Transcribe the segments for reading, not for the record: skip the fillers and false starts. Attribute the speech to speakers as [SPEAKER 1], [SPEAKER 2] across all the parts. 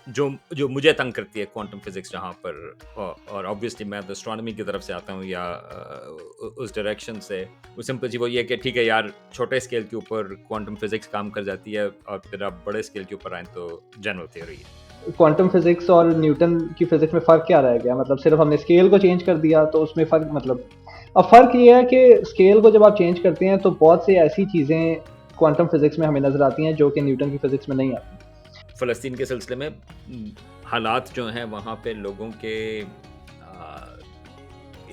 [SPEAKER 1] जो जो मुझे तंग करती है क्वांटम फिजिक्स जहाँ पर, और ऑब्वियसली मैं तो एस्ट्रोनॉमी की तरफ से आता हूँ या उस डायरेक्शन से, वो सिंपल सी वो ये है कि ठीक है यार, छोटे स्केल के ऊपर क्वांटम फिजिक्स काम कर जाती है और फिर आप बड़े स्केल के ऊपर आए तो जनरल थ्योरी है।
[SPEAKER 2] क्वांटम फिजिक्स और न्यूटन की फिजिक्स में फ़र्क क्या रह गया? मतलब सिर्फ़ हमने स्केल को चेंज कर दिया तो उसमें फ़र्क, मतलब अब फ़र्क ये है कि स्केल को जब आप चेंज करते हैं तो बहुत सी ऐसी चीज़ें क्वांटम फिजिक्स में हमें नज़र आती हैं जो कि न्यूटन की फिजिक्स में नहीं आती।
[SPEAKER 1] फ़लस्तीन के सिलसिले में हालात जो हैं वहाँ पे लोगों के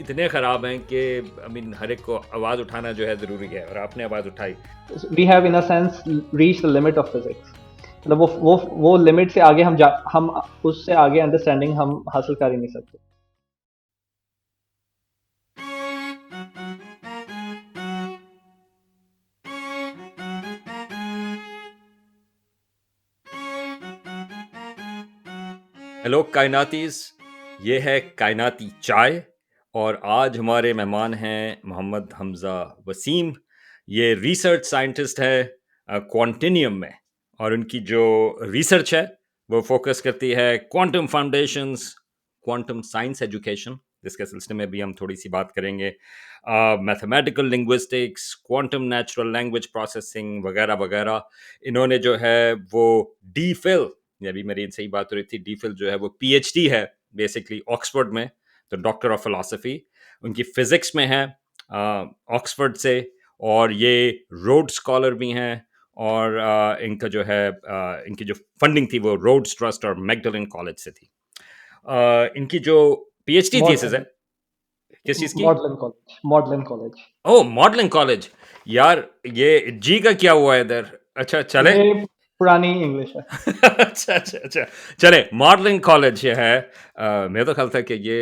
[SPEAKER 1] इतने ख़राब हैं कि आई मीन हर एक को आवाज़ उठाना जो है ज़रूरी है, और आपने आवाज़ उठाई।
[SPEAKER 2] We have in a sense reach the limit of physics. मतलब वो लिमिट से आगे हम उससे आगे अंडरस्टैंडिंग हम हासिल कर ही नहीं सकते।
[SPEAKER 1] हेलो कायनातीज़, ये है कायनाती चाय, और आज हमारे मेहमान हैं मोहम्मद हमज़ा वसीम। ये रिसर्च साइंटिस्ट है क्वांटिनियम में, और उनकी जो रिसर्च है वो फोकस करती है quantum foundations, quantum science education, जिसके सिलसिले में भी हम थोड़ी सी बात करेंगे, mathematical linguistics, quantum natural language processing वगैरह वगैरह। इन्होंने जो है वो डी फिल, ये अभी मेरी इनसे ही बात हो रही थी, डी फिल जो है वो पीएचडी है बेसिकली ऑक्सफोर्ड में, तो डॉक्टर ऑफ फिलॉसफी उनकी फिजिक्स में है ऑक्सफोर्ड से, और ये रोड स्कॉलर भी हैं, और इनका जो है इनकी जो फंडिंग थी वो रोड्स ट्रस्ट और मैगडलन कॉलेज से थी। इनकी जो पीएचडी थीसिस है,
[SPEAKER 2] मॉडर्न
[SPEAKER 1] किस चीज़ की?
[SPEAKER 2] Modern college, modern college.
[SPEAKER 1] Oh, modelling college. यार, ये जी का क्या हुआ इधर? अच्छा, चले।
[SPEAKER 2] ये पुरानी इंग्लिश है।
[SPEAKER 1] अच्छा अच्छा अच्छा, चले, मॉडलिंग कॉलेज ये है। मेरा तो ख्याल था कि ये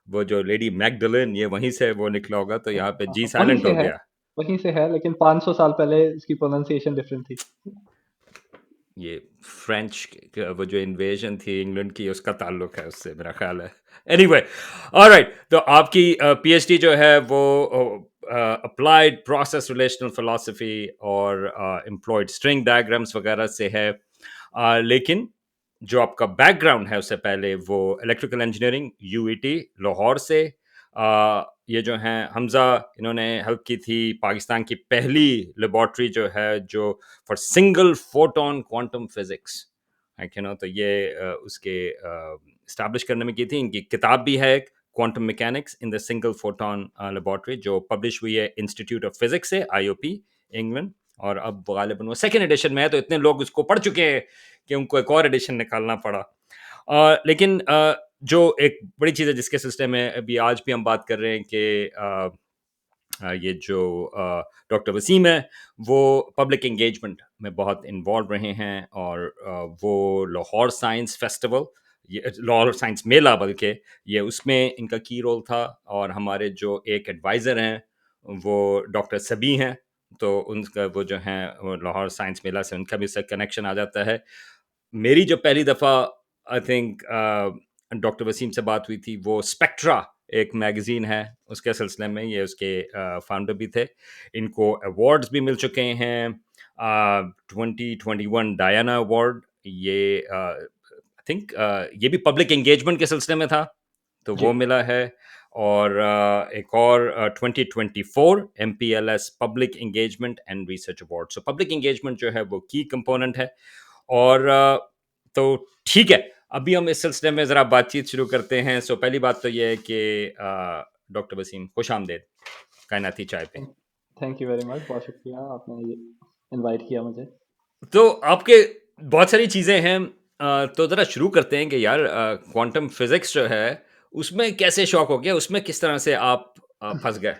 [SPEAKER 1] वो जो लेडी मैगडलन ये वहीं से वो निकला होगा, तो यहाँ पे जी
[SPEAKER 2] वहीं
[SPEAKER 1] साइलेंट
[SPEAKER 2] से
[SPEAKER 1] हो
[SPEAKER 2] है,
[SPEAKER 1] गया।
[SPEAKER 2] वहीं से है, लेकिन 500 साल पहले इसकी प्रोनाउंसिएशन डिफरेंट थी।
[SPEAKER 1] ये फ्रेंच वो जो इन्वेजन थी इंग्लैंड की, उसका ताल्लुक है उससे, मेरा ख्याल है। एनीवे, ऑलराइट, तो आपकी पीएचडी जो है वो अप्लाइड प्रोसेस रिलेशनल फिलोसफी और एम्प्लॉयड स्ट्रिंग डायग्राम्स वगैरह से है, लेकिन जो आपका बैकग्राउंड है उससे पहले वो इलेक्ट्रिकल इंजीनियरिंग यूईटी लाहौर से। ये जो हैं हमज़ा, इन्होंने हेल्प की थी पाकिस्तान की पहली लेबॉर्ट्री जो है जो for single photon quantum physics, तो ये उसके इस्टेब्लिश करने में की थी। इनकी किताब भी है quantum mechanics in the single photon laboratory, जो पब्लिश हुई है इंस्टीट्यूट ऑफ फिजिक्स से, आईओपी इंग्लैंड, और अब गालिबन वो सेकेंड एडिशन में है, तो इतने लोग उसको पढ़ चुके हैं कि उनको एक और एडिशन निकालना पड़ा। लेकिन जो एक बड़ी चीज़ है जिसके सिलसिले में अभी आज भी हम बात कर रहे हैं कि ये जो डॉक्टर वसीम है वो पब्लिक एंगेजमेंट में बहुत इन्वॉल्व रहे हैं, और वो लाहौर साइंस फेस्टिवल, ये लाहौर साइंस मेला बल्कि, ये उसमें इनका की रोल था। और हमारे जो एक एडवाइज़र हैं वो डॉक्टर सबी हैं, तो उनका वो जो हैं वो लाहौर साइंस मेला से उनका भी इससे कनेक्शन आ जाता है। मेरी जो पहली दफ़ा आई थिंक डॉक्टर वसीम से बात हुई थी वो स्पेक्ट्रा एक मैगज़ीन है उसके सिलसिले में, ये उसके फाउंडर भी थे। इनको अवार्ड्स भी मिल चुके हैं, 2021 डायना अवार्ड, ये आई थिंक ये भी पब्लिक एंगेजमेंट के सिलसिले में था, तो
[SPEAKER 2] जी।
[SPEAKER 1] वो मिला है। और एक और 2024 MPLS public engagement and research award. So public engagement जो है वो की कंपोनेंट है। और तो ठीक है, अभी हम इस सिलसिले में ज़रा बातचीत शुरू करते हैं। सो पहली बात तो ये है कि डॉक्टर वसीम, खुश आमदेद कायनाती चाय पे।
[SPEAKER 2] थैंक यू वेरी मच, बहुत शुक्रिया आपने ये इनवाइट किया मुझे।
[SPEAKER 1] तो आपके बहुत सारी चीज़ें हैं, तो ज़रा शुरू करते हैं कि यार क्वांटम फिज़िक्स जो है, उसमें कैसे शौक हो गया? उसमें किस तरह से आप फँस गए?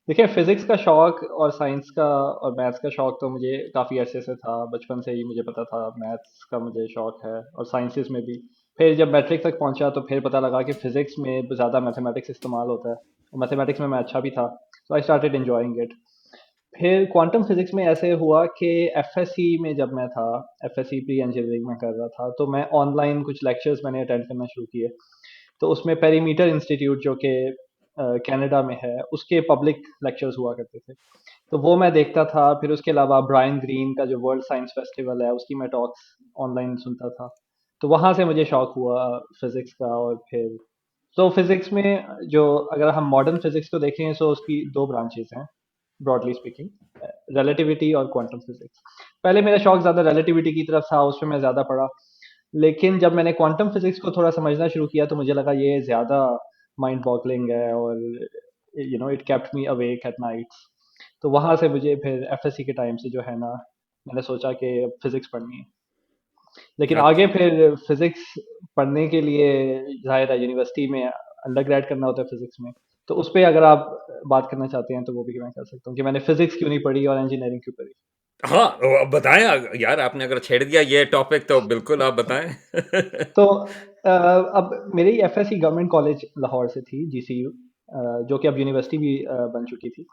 [SPEAKER 2] देखिए, फिज़िक्स का शौक और साइंस का और मैथ्स का शौक तो मुझे काफ़ी अरसे से था। बचपन से ही मुझे पता था मैथ्स का मुझे शौक है, और साइंसेस में भी। फिर जब मैट्रिक तक पहुंचा तो फिर पता लगा कि फ़िज़िक्स में ज़्यादा मैथमेटिक्स इस्तेमाल होता है, और मैथमेटिक्स में मैं अच्छा भी था, तो आई स्टार्टेड एंजॉयिंग इट। फिर क्वांटम फिज़िक्स में ऐसे हुआ कि एफएससी में जब मैं था, एफएससी प्री इंजीनियरिंग में कर रहा था, तो मैं ऑनलाइन कुछ लेक्चर्स मैंने अटेंड करना शुरू किए। तो उसमें पेरीमीटर इंस्टीट्यूट जो कि कनाडा में है, उसके पब्लिक लेक्चर्स हुआ करते थे, तो वो मैं देखता था। फिर उसके अलावा ब्रायन ग्रीन का जो वर्ल्ड साइंस फेस्टिवल है, उसकी मैं टॉक्स ऑनलाइन सुनता था। तो वहाँ से मुझे शौक हुआ फिजिक्स का। और फिर तो फिजिक्स में जो, अगर हम मॉडर्न फिजिक्स को देखें तो उसकी दो ब्रांचेस हैं ब्रॉडली स्पीकिंग, रिलेटिविटी और क्वांटम फिजिक्स। पहले मेरा शौक ज़्यादा रिलेटिविटी की तरफ था, उसमें मैं ज़्यादा पढ़ा। लेकिन जब मैंने क्वांटम फिजिक्स को थोड़ा समझना शुरू किया तो मुझे लगा ये ज़्यादा माइंड बॉगलिंग है, और it kept me awake at night. तो वहाँ से मुझे फिर एफएससी के टाइम से जो है ना, मैंने सोचा कि फिजिक्स पढ़नी है। लेकिन आगे
[SPEAKER 1] अच्छा।
[SPEAKER 2] फिर फिजिक्स पढ़ने के लिए जाहिर है यूनिवर्सिटी में अंडर ग्रेड करना होता है फिजिक्स में। तो उस पे अगर आप बात करना चाहते हैं तो वो भी मैं कर सकता हूँ कि मैंने फिजिक्स क्यों नहीं पढ़ी और इंजीनियरिंग क्यों करी।
[SPEAKER 1] हाँ, अब बताएं यार, आपने अगर छेड़ दिया ये टॉपिक तो बिल्कुल आप बताएं।
[SPEAKER 2] तो अब मेरी एफएससी गवर्नमेंट कॉलेज लाहौर से थी, जीसीयू, जो कि अब यूनिवर्सिटी भी बन चुकी थी।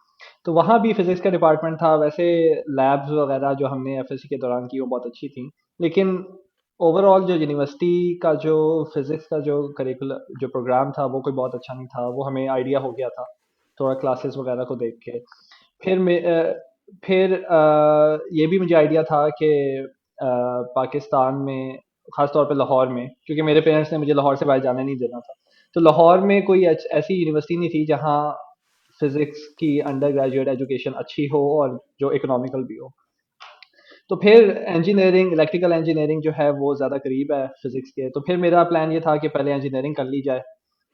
[SPEAKER 2] तो वहाँ भी फिजिक्स का डिपार्टमेंट था। वैसे लैब्स वगैरह जो हमने एफएससी के दौरान की वो बहुत अच्छी थी, लेकिन ओवरऑल जो यूनिवर्सिटी का जो फिजिक्स का जो करिकुलर जो प्रोग्राम था वो कोई बहुत अच्छा नहीं था। वो हमें आइडिया हो गया था थोड़ा क्लासेस वगैरह को देख के। फिर ये भी मुझे आइडिया था कि पाकिस्तान में, खास तौर पे लाहौर में, क्योंकि मेरे पेरेंट्स ने मुझे लाहौर से बाहर जाने नहीं देना था। तो लाहौर में कोई ऐसी यूनिवर्सिटी नहीं थी जहाँ फिजिक्स की अंडर ग्रेजुएट एजुकेशन अच्छी हो और जो इकोनॉमिकल भी हो। तो फिर इंजीनियरिंग, इलेक्ट्रिकल इंजीनियरिंग जो है वो ज़्यादा करीब है फिजिक्स के। तो फिर मेरा प्लान ये था कि पहले इंजीनियरिंग कर ली जाए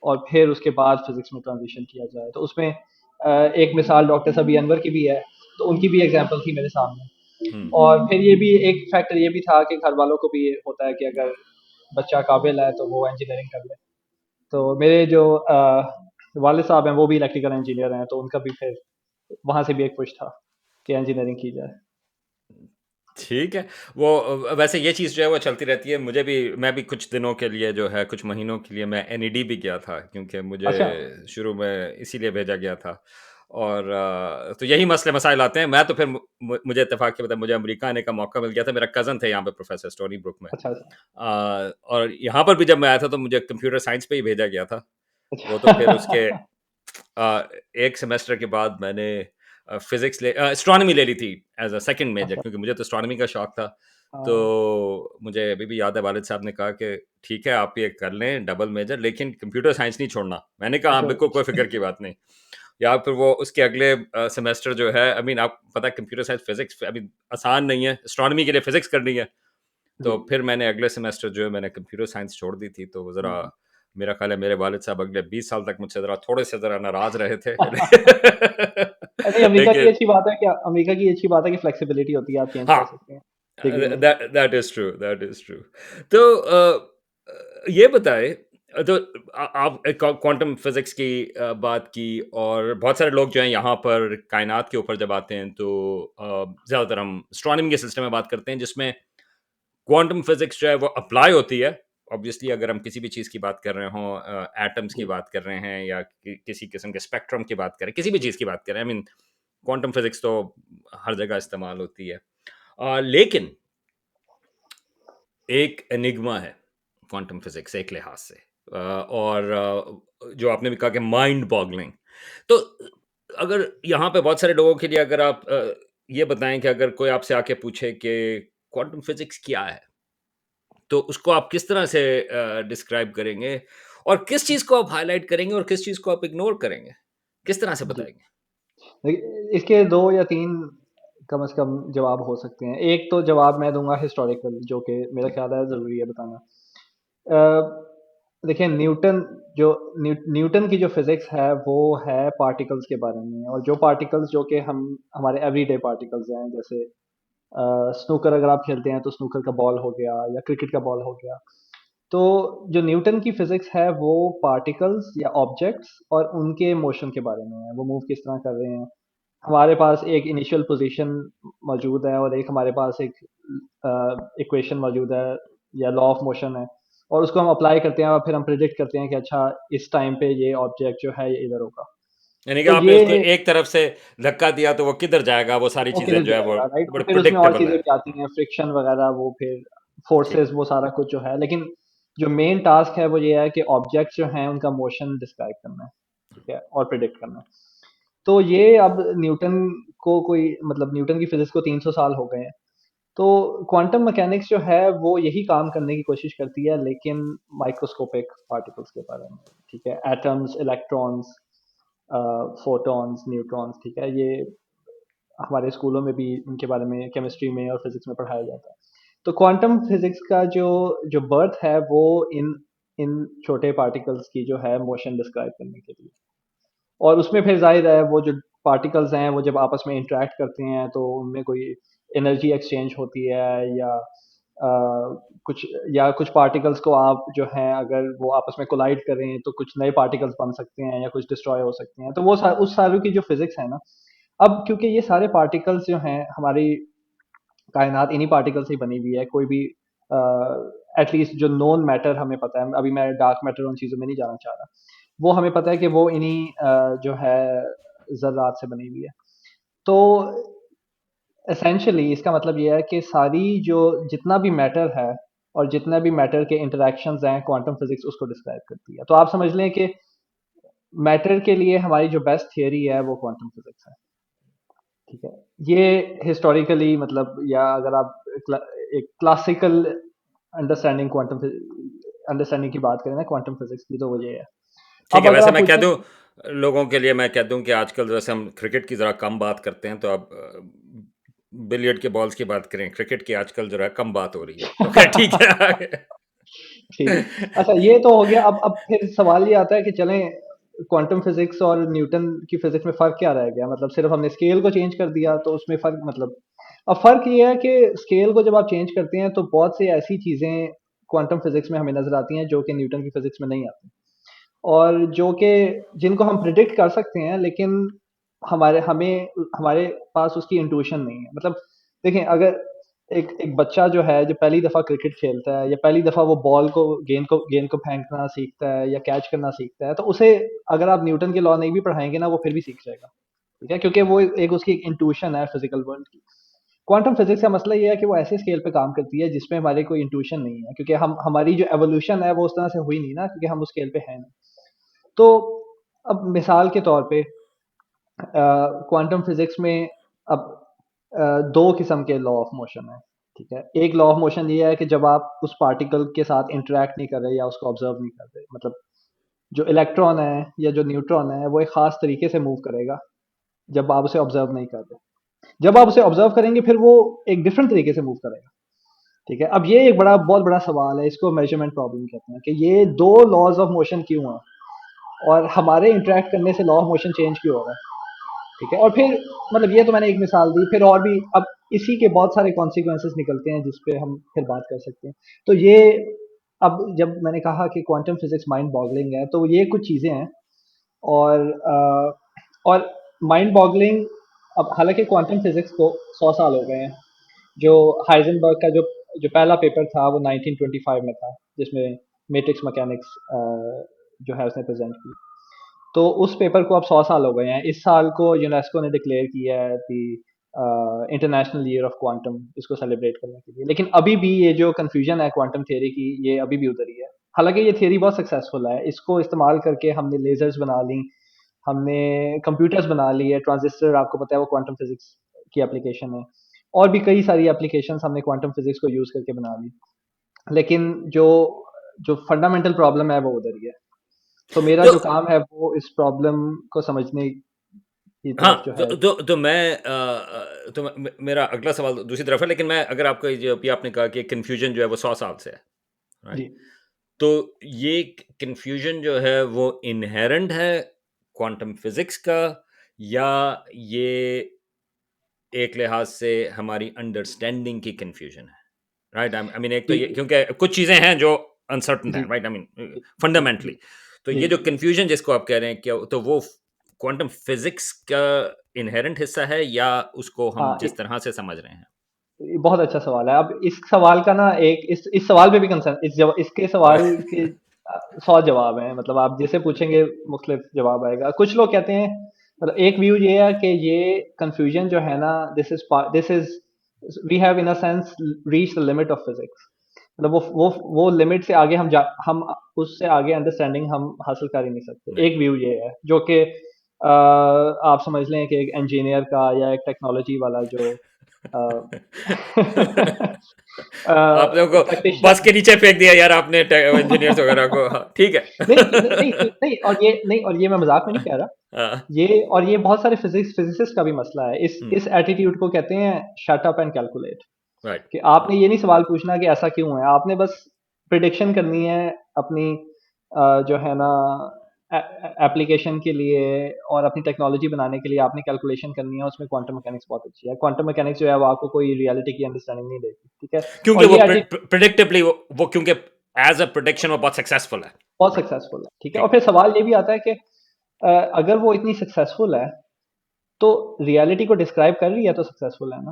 [SPEAKER 2] और फिर उसके बाद फिजिक्स में ट्रांजिशन किया जाए। तो उसमें एक मिसाल डॉक्टर सभी अनवर की भी है, तो उनकी भी एग्जांपल थी मेरे सामने।
[SPEAKER 1] हम्म।
[SPEAKER 2] और फिर ये भी एक फैक्टर ये भी था कि घर वालों को भी ये होता है कि अगर बच्चा काबिल है तो वो इंजीनियरिंग कर ले। तो मेरे जो वालिद साहब हैं वो भी इलेक्ट्रिकल इंजीनियर हैं, तो उनका भी फिर वहाँ से भी एक पुश था कि इंजीनियरिंग की जाए।
[SPEAKER 1] ठीक है। वो वैसे ये चीज़ जो है वो चलती रहती है। मुझे भी, मैं भी कुछ दिनों के लिए जो है, कुछ महीनों के लिए मैं एनईडी भी गया था, क्योंकि मुझे
[SPEAKER 2] अच्छा।
[SPEAKER 1] शुरू में इसीलिए भेजा गया था। और तो यही मसले मसाइल आते हैं। मैं तो फिर मुझे इत्तेफाक के, मतलब मुझे अमेरिका आने का मौका मिल गया था। मेरा कज़न थे यहाँ पे प्रोफ़ेसर स्टोनी ब्रुक में।
[SPEAKER 2] अच्छा। अच्छा।
[SPEAKER 1] और यहाँ पर भी जब मैं आया था तो मुझे कंप्यूटर साइंस पे ही भेजा गया था। वो तो फिर उसके
[SPEAKER 2] अच्छा।
[SPEAKER 1] 1 सेमेस्टर के बाद मैंने एस्ट्रोनॉमी ले ली थी एज़ अ सेकंड मेजर,
[SPEAKER 2] अच्छा।
[SPEAKER 1] क्योंकि मुझे तो एस्ट्रोनॉमी का शौक था। तो
[SPEAKER 2] हाँ।
[SPEAKER 1] मुझे अभी भी याद है, वालिद साहब ने कहा कि ठीक है आप ये कर लें डबल मेजर, लेकिन कंप्यूटर साइंस नहीं छोड़ना। मैंने कहा हाँ,
[SPEAKER 2] अच्छा।
[SPEAKER 1] बिल्कुल कोई फ़िक्र की बात नहीं। या फिर वो उसके अगले सेमेस्टर जो है, आई मीन आप पता है कंप्यूटर साइंस फिज़िक्स अभी आसान नहीं है, एस्ट्रोनॉमी के लिए फिज़िक्स करनी है।
[SPEAKER 2] जी।
[SPEAKER 1] तो फिर मैंने अगले सेमेस्टर जो है मैंने कंप्यूटर साइंस छोड़ दी थी। तो ज़रा,
[SPEAKER 2] हाँ।
[SPEAKER 1] मेरा ख़्याल है मेरे वालिद साहब अगले 20 साल तक मुझसे ज़रा थोड़े से ज़रा नाराज़ रहे थे।
[SPEAKER 2] नहीं, अमेरिका की
[SPEAKER 1] लेकिन
[SPEAKER 2] अच्छी बात है क्या, अमेरिका की अच्छी बात है कि फ्लेक्सिबिलिटी होती है, आप चेंज
[SPEAKER 1] हाँ,
[SPEAKER 2] कर सकते हैं डिग्री में।
[SPEAKER 1] That is true, that is true. तो ये बताएँ, तो आप क्वांटम फिज़िक्स की बात की, और बहुत सारे लोग जो हैं यहाँ पर कायनात के ऊपर जब आते हैं तो ज़्यादातर हम एस्ट्रोनॉमी के सिलसिले में बात करते हैं, जिसमें क्वांटम फिजिक्स जो है वो अप्लाई होती है। ऑब्वियसली अगर हम किसी भी चीज़ की बात कर रहे हों, एटम्स की
[SPEAKER 2] जी।
[SPEAKER 1] बात कर रहे हैं, या किसी किस्म के स्पेक्ट्रम की बात करें, किसी भी चीज़ की बात करें, आई मीन क्वांटम फिजिक्स तो हर जगह इस्तेमाल होती है। लेकिन एक एनिग्मा है क्वांटम फिजिक्स एक लिहाज से, और जो आपने भी कहा कि माइंड बॉगलिंग। तो अगर यहाँ पे बहुत सारे लोगों के लिए, अगर आप ये बताएं कि अगर कोई आपसे आके पूछे कि क्वांटम फिजिक्स क्या है, तो उसको आप किस तरह से डिस्क्राइब करेंगे, और किस चीज़ को आप हाइलाइट करेंगे और किस चीज़ को आप इग्नोर करेंगे? किस तरह से
[SPEAKER 2] जी।
[SPEAKER 1] बताएँगे?
[SPEAKER 2] इसके दो या तीन कम से कम जवाब हो सकते हैं। एक तो जवाब मैं दूंगा हिस्टोरिकल, जो कि मेरा ख्याल है ज़रूरी है बताना। देखिए, जो न्यूटन की जो फिजिक्स है वो है पार्टिकल्स के बारे में, और जो पार्टिकल्स जो कि हम हमारे एवरीडे पार्टिकल्स हैं, जैसे स्नूकर अगर आप खेलते हैं तो स्नूकर का बॉल हो गया या क्रिकेट का बॉल हो गया। तो जो न्यूटन की फिजिक्स है वो पार्टिकल्स या ऑब्जेक्ट्स और उनके मोशन के बारे में है, वो मूव किस तरह कर रहे हैं। हमारे पास एक इनिशियल पोजीशन मौजूद है और एक हमारे पास एक इक्वेशन मौजूद है या लॉ ऑफ मोशन है, और उसको हम अप्लाई करते हैं और फिर हम प्रिडिक्ट करते हैं कि अच्छा इस टाइम पे ये ऑब्जेक्ट जो है ये इधर होगा।
[SPEAKER 1] यानी कि
[SPEAKER 2] तो
[SPEAKER 1] आपने
[SPEAKER 2] ये
[SPEAKER 1] उसको एक तरफ से धक्का दिया तो वो किधर जाएगा, वो सारी
[SPEAKER 2] वो
[SPEAKER 1] चीज़ें
[SPEAKER 2] किधर
[SPEAKER 1] जो है वो
[SPEAKER 2] जाएगा, राइट। और
[SPEAKER 1] बड़े
[SPEAKER 2] फिर उसमें और
[SPEAKER 1] प्रेडिक्टेबल
[SPEAKER 2] चीजें
[SPEAKER 1] है।
[SPEAKER 2] भी आती हैं, फ्रिक्शन वगैरह, वो फिर
[SPEAKER 1] ठीक।
[SPEAKER 2] फोर्सेस, वो सारा कुछ जो है। लेकिन जो मेन टास्क है वो ये है कि ऑब्जेक्ट्स जो हैं उनका मोशन डिस्क्राइब करना है, ठीक है, और प्रिडिक्ट करना है। तो ये अब न्यूटन को कोई, मतलब न्यूटन की फिजिक्स को 300 साल हो गए हैं। तो क्वांटम मैकेनिक्स जो है वो यही काम करने की कोशिश करती है, लेकिन माइक्रोस्कोपिक पार्टिकल्स के बारे में। ठीक है, एटम्स, इलेक्ट्रॉन्स, फोटॉन्स, न्यूट्रॉन्स, ठीक है, ये हमारे स्कूलों में भी इनके बारे में केमिस्ट्री में और फिजिक्स में पढ़ाया जाता है। तो क्वांटम फिजिक्स का जो जो बर्थ है वो इन इन छोटे पार्टिकल्स की जो है मोशन डिस्क्राइब करने के लिए। और उसमें फिर जाहिर है वो जो पार्टिकल्स हैं वो जब आपस में इंटरेक्ट करते हैं तो उनमें कोई एनर्जी एक्सचेंज होती है, कुछ या कुछ पार्टिकल्स को आप जो है अगर वो आपस में कोलाइड करें तो कुछ नए पार्टिकल्स बन सकते हैं या कुछ डिस्ट्रॉय हो सकते हैं। तो वो उस सारी की जो फिजिक्स है ना, अब क्योंकि ये सारे पार्टिकल्स जो हैं हमारी कायनात इन्हीं पार्टिकल से ही बनी हुई है। कोई भी एटलीस्ट जो नोन मैटर हमें पता है, अभी मैं डार्क मैटर उन चीज़ों में नहीं जाना चाह रहा, वो हमें पता है कि वो इन्हीं जो है ज़रात से बनी हुई है। तो एसेंशियली इसका मतलब ये है कि सारी जो जितना भी मैटर है और जितना भी मैटर के इंटरेक्शंस हैं, क्वांटम फिजिक्स उसको डिस्क्राइब करती है। तो आप समझ लें कि मैटर के लिए हमारी जो बेस्ट थियरी है वो क्वांटम फिजिक्स है। ठीक है, ये हिस्टोरिकली मतलब, या अगर आप एक क्लासिकल अंडरस्टैंडिंग क्वांटम अंडरस्टैंडिंग की बात करें ना क्वांटम फिजिक्स की, तो वो ये है।
[SPEAKER 1] ठीक
[SPEAKER 2] अब
[SPEAKER 1] है,
[SPEAKER 2] अगर
[SPEAKER 1] वैसे
[SPEAKER 2] आप
[SPEAKER 1] मैं कह
[SPEAKER 2] पूछें,
[SPEAKER 1] दूं लोगों के लिए, मैं कह दूं कि आजकल जैसे हम क्रिकेट की ज़रा कम बात करते हैं, तो अब बिलियर्ड के बॉल्स की बात करें, क्रिकेट की आजकल जो है कम बात हो रही है, तो खैर ठीक है।
[SPEAKER 2] ठीक है, अच्छा ये तो हो गया। अब फिर सवाल ये आता है कि चलें, क्वांटम फिजिक्स और न्यूटन की फिजिक्स में फर्क क्या रह गया? मतलब सिर्फ हमने स्केल को चेंज कर दिया तो उसमें फर्क, मतलब अब फर्क ये है कि स्केल को जब आप चेंज करते हैं तो बहुत सी ऐसी चीजें क्वांटम फिजिक्स में हमें नजर आती हैं जो कि न्यूटन की फिजिक्स में नहीं आती, और जो कि जिनको हम प्रिडिक्ट कर सकते हैं, लेकिन हमारे पास उसकी इंट्यूशन नहीं है। मतलब देखें, अगर एक एक बच्चा जो है जो पहली दफा क्रिकेट खेलता है या पहली दफा वो बॉल को गेंद को फेंकना सीखता है या कैच करना सीखता है, तो उसे अगर आप न्यूटन के लॉ नहीं भी पढ़ाएंगे ना, वो फिर भी सीख जाएगा। ठीक है, क्योंकि वो एक उसकी इंट्यूशन है फिजिकल वर्ल्ड की। क्वांटम फिजिक्स का मसला ये है कि वो ऐसे स्केल पे काम करती है जिसमें हमारे कोई इंट्यूशन नहीं है, क्योंकि हमारी जो एवोल्यूशन है वो उस तरह से हुई नहीं ना, क्योंकि हम उस स्केल पे हैं नहीं। तो अब मिसाल के तौर पे क्वांटम फिजिक्स में अब दो किस्म के लॉ ऑफ मोशन है। ठीक है, एक लॉ ऑफ मोशन ये है कि जब आप उस पार्टिकल के साथ इंटरेक्ट नहीं कर रहे या उसको ऑब्जर्व नहीं कर रहे, मतलब जो इलेक्ट्रॉन है या जो न्यूट्रॉन है वो एक खास तरीके से मूव करेगा जब आप उसे ऑब्जर्व नहीं कर रहे। जब आप उसे ऑब्जर्व करेंगे फिर वो एक डिफरेंट तरीके से मूव करेगा। ठीक है, अब ये एक बहुत बड़ा सवाल है, इसको मेजरमेंट प्रॉब्लम कहते हैं कि ये दो लॉज ऑफ मोशन क्यों हैं और हमारे इंटरेक्ट करने से लॉ ऑफ मोशन चेंज क्यों हो रहा है। ठीक है, और फिर मतलब ये तो मैंने एक मिसाल दी, फिर और भी अब इसी के बहुत सारे कॉन्सिक्वेंसेस निकलते हैं जिस पे हम फिर बात कर सकते हैं। तो ये, अब जब मैंने कहा कि क्वांटम फिजिक्स माइंड बॉगलिंग है, तो ये कुछ चीज़ें हैं। और और माइंड बॉगलिंग, अब हालांकि क्वांटम फिजिक्स को 100 साल हो गए हैं। जो हाइजेनबर्ग का जो पहला पेपर था वो 1925 में था, जिसमें मैट्रिक्स मैकेनिक्स जो है उसने प्रेजेंट की। तो उस पेपर को अब 100 साल हो गए हैं। इस साल को यूनेस्को ने डिक्लेयर किया है कि इंटरनेशनल ईयर ऑफ क्वांटम, इसको सेलिब्रेट करने के लिए। लेकिन अभी भी ये जो कंफ्यूजन है क्वांटम थ्योरी की, ये अभी भी उधर ही है। हालांकि ये थ्योरी बहुत सक्सेसफुल है, इसको इस्तेमाल करके हमने लेजर्स बना ली, हमने कंप्यूटर्स बना ली है, ट्रांजिस्टर आपको पता है वो क्वांटम फिजिक्स की एप्लीकेशन है। और भी कई सारी एप्लीकेशन हमने क्वांटम फिजिक्स को यूज करके बना ली। लेकिन जो जो फंडामेंटल प्रॉब्लम है वो उधर ही है। तो मेरा
[SPEAKER 1] तो
[SPEAKER 2] जो काम है वो इस प्रॉब्लम को समझने की तरफ जो
[SPEAKER 1] हाँ,
[SPEAKER 2] है।
[SPEAKER 1] तो मैं मेरा अगला सवाल दूसरी तरफ है, लेकिन मैं अगर आपको जो अभी आपने कहा कि कन्फ्यूजन जो है वो 100 साल से है, राइट?
[SPEAKER 2] जी,
[SPEAKER 1] तो ये कन्फ्यूजन जो है वो इनहेरेंट है क्वांटम फिजिक्स का, या ये एक लिहाज से हमारी अंडरस्टैंडिंग की कन्फ्यूजन है, राइट? आई मीन एक तो
[SPEAKER 2] जी,
[SPEAKER 1] ये, क्योंकि कुछ चीज़ें हैं जो अनसर्टन है,
[SPEAKER 2] जी,
[SPEAKER 1] राइट? आई मीन
[SPEAKER 2] जी, जी, जी,
[SPEAKER 1] फंडामेंटली। तो
[SPEAKER 2] जी,
[SPEAKER 1] ये जो कन्फ्यूजन जिसको आप कह रहे हैं, क्या तो वो क्वांटम फिजिक्स का इनहेरेंट हिस्सा है, या उसको हम
[SPEAKER 2] हाँ,
[SPEAKER 1] जिस तरह से समझ रहे हैं?
[SPEAKER 2] ये बहुत अच्छा सवाल है। अब इस सवाल का ना एक इस सवाल पे भी कंसर्न, इसके सवाल के 100 जवाब हैं। मतलब आप जैसे पूछेंगे मुख्तलिफ जवाब आएगा। कुछ लोग कहते हैं, मतलब एक व्यू ये है कि ये कंफ्यूजन जो है ना, this is we have in a sense reach the limit of physics. मतलब वो लिमिट से आगे हम उससे आगे अंडरस्टैंडिंग हम हासिल कर ही नहीं सकते।
[SPEAKER 1] राइट।
[SPEAKER 2] एक व्यू ये है जो कि आप समझ लें कि एक इंजीनियर का या एक टेक्नोलॉजी वाला जो
[SPEAKER 1] आप लोगों को
[SPEAKER 2] प्रैक्टिशनर
[SPEAKER 1] बस के नीचे फेंक दिया यार आपने इंजीनियर्स वगैरह को। हाँ, ठीक है।
[SPEAKER 2] नहीं, और ये मैं मजाक में नहीं कह रहा।
[SPEAKER 1] हाँ,
[SPEAKER 2] ये बहुत सारे फिजिसिस्ट का भी मसला है।
[SPEAKER 1] हम्म,
[SPEAKER 2] इस एटीट्यूड को कहते हैं shut up and calculate.
[SPEAKER 1] Right,
[SPEAKER 2] कि आपने ये नहीं सवाल पूछना कि ऐसा क्यों है, आपने बस प्रिडिक्शन करनी है अपनी जो है ना एप्लीकेशन के लिए और अपनी टेक्नोलॉजी बनाने के लिए आपने कैलकुलेशन करनी है। उसमें क्वांटम मैकेनिक्स बहुत अच्छी है। क्वांटम मैकेनिक्स जो है वो आपको कोई रियलिटी की अंडरस्टैंडिंग नहीं देती, ठीक है।
[SPEAKER 1] क्योंकि
[SPEAKER 2] और
[SPEAKER 1] वो
[SPEAKER 2] ये
[SPEAKER 1] प्रिडिक्टिबली वो क्योंकि एज अ प्रोडिक्शन वो बहुत सक्सेसफुल है।
[SPEAKER 2] बहुत
[SPEAKER 1] राइट,
[SPEAKER 2] सक्सेसफुल है, ठीक है। और
[SPEAKER 1] ठीक,
[SPEAKER 2] फिर सवाल ये भी आता है कि अगर वो इतनी सक्सेसफुल है तो रियलिटी को डिस्क्राइब कर रही है तो सक्सेसफुल है ना।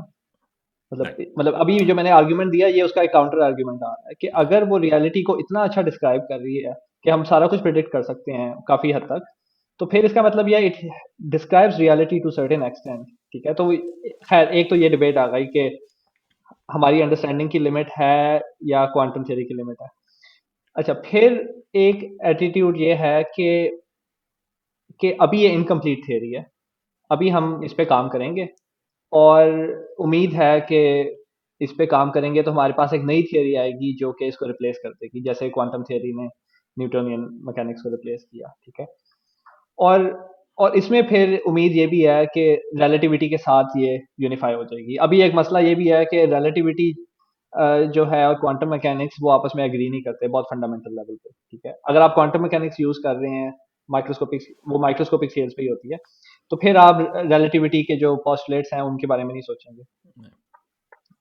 [SPEAKER 2] मतलब
[SPEAKER 1] राइट,
[SPEAKER 2] मतलब अभी जो मैंने आर्ग्यूमेंट दिया ये उसका एक काउंटर आर्ग्यूमेंट आ रहा है कि अगर वो रियलिटी को इतना अच्छा डिस्क्राइब कर रही है कि हम सारा कुछ प्रिडिक्ट कर सकते हैं काफी हद तक, तो फिर इसका मतलब यह it describes reality to certain extent, ठीक है। तो खैर एक तो ये डिबेट आ गई कि हमारी अंडरस्टैंडिंग की लिमिट है या क्वांटम थ्योरी की लिमिट है। अच्छा, फिर एक एटीट्यूड ये है कि अभी ये इनकम्प्लीट थ्योरी है, अभी हम इस पे काम करेंगे और उम्मीद है कि इस पे काम करेंगे तो हमारे पास एक नई थियरी आएगी जो कि इसको रिप्लेस कर देगी, जैसे क्वांटम थियरी ने न्यूटोनियन मैकेनिक्स को रिप्लेस किया, ठीक है। और और इसमें फिर उम्मीद ये भी है कि रिलेटिविटी के साथ ये यूनिफाई हो जाएगी। अभी एक मसला ये भी है कि रिलेटिविटी जो है और क्वांटम मैकेनिक्स वो आपस में एग्री नहीं करते बहुत फंडामेंटल लेवल पे, ठीक है। अगर आप क्वांटम मैकेनिक्स यूज कर रहे हैं माइक्रोस्कोपिक, वो माइक्रोस्कोपिक स्केल्स पे ही होती है, तो फिर आप रिलेटिविटी के जो पोस्टुलेट्स हैं उनके बारे में नहीं सोचेंगे।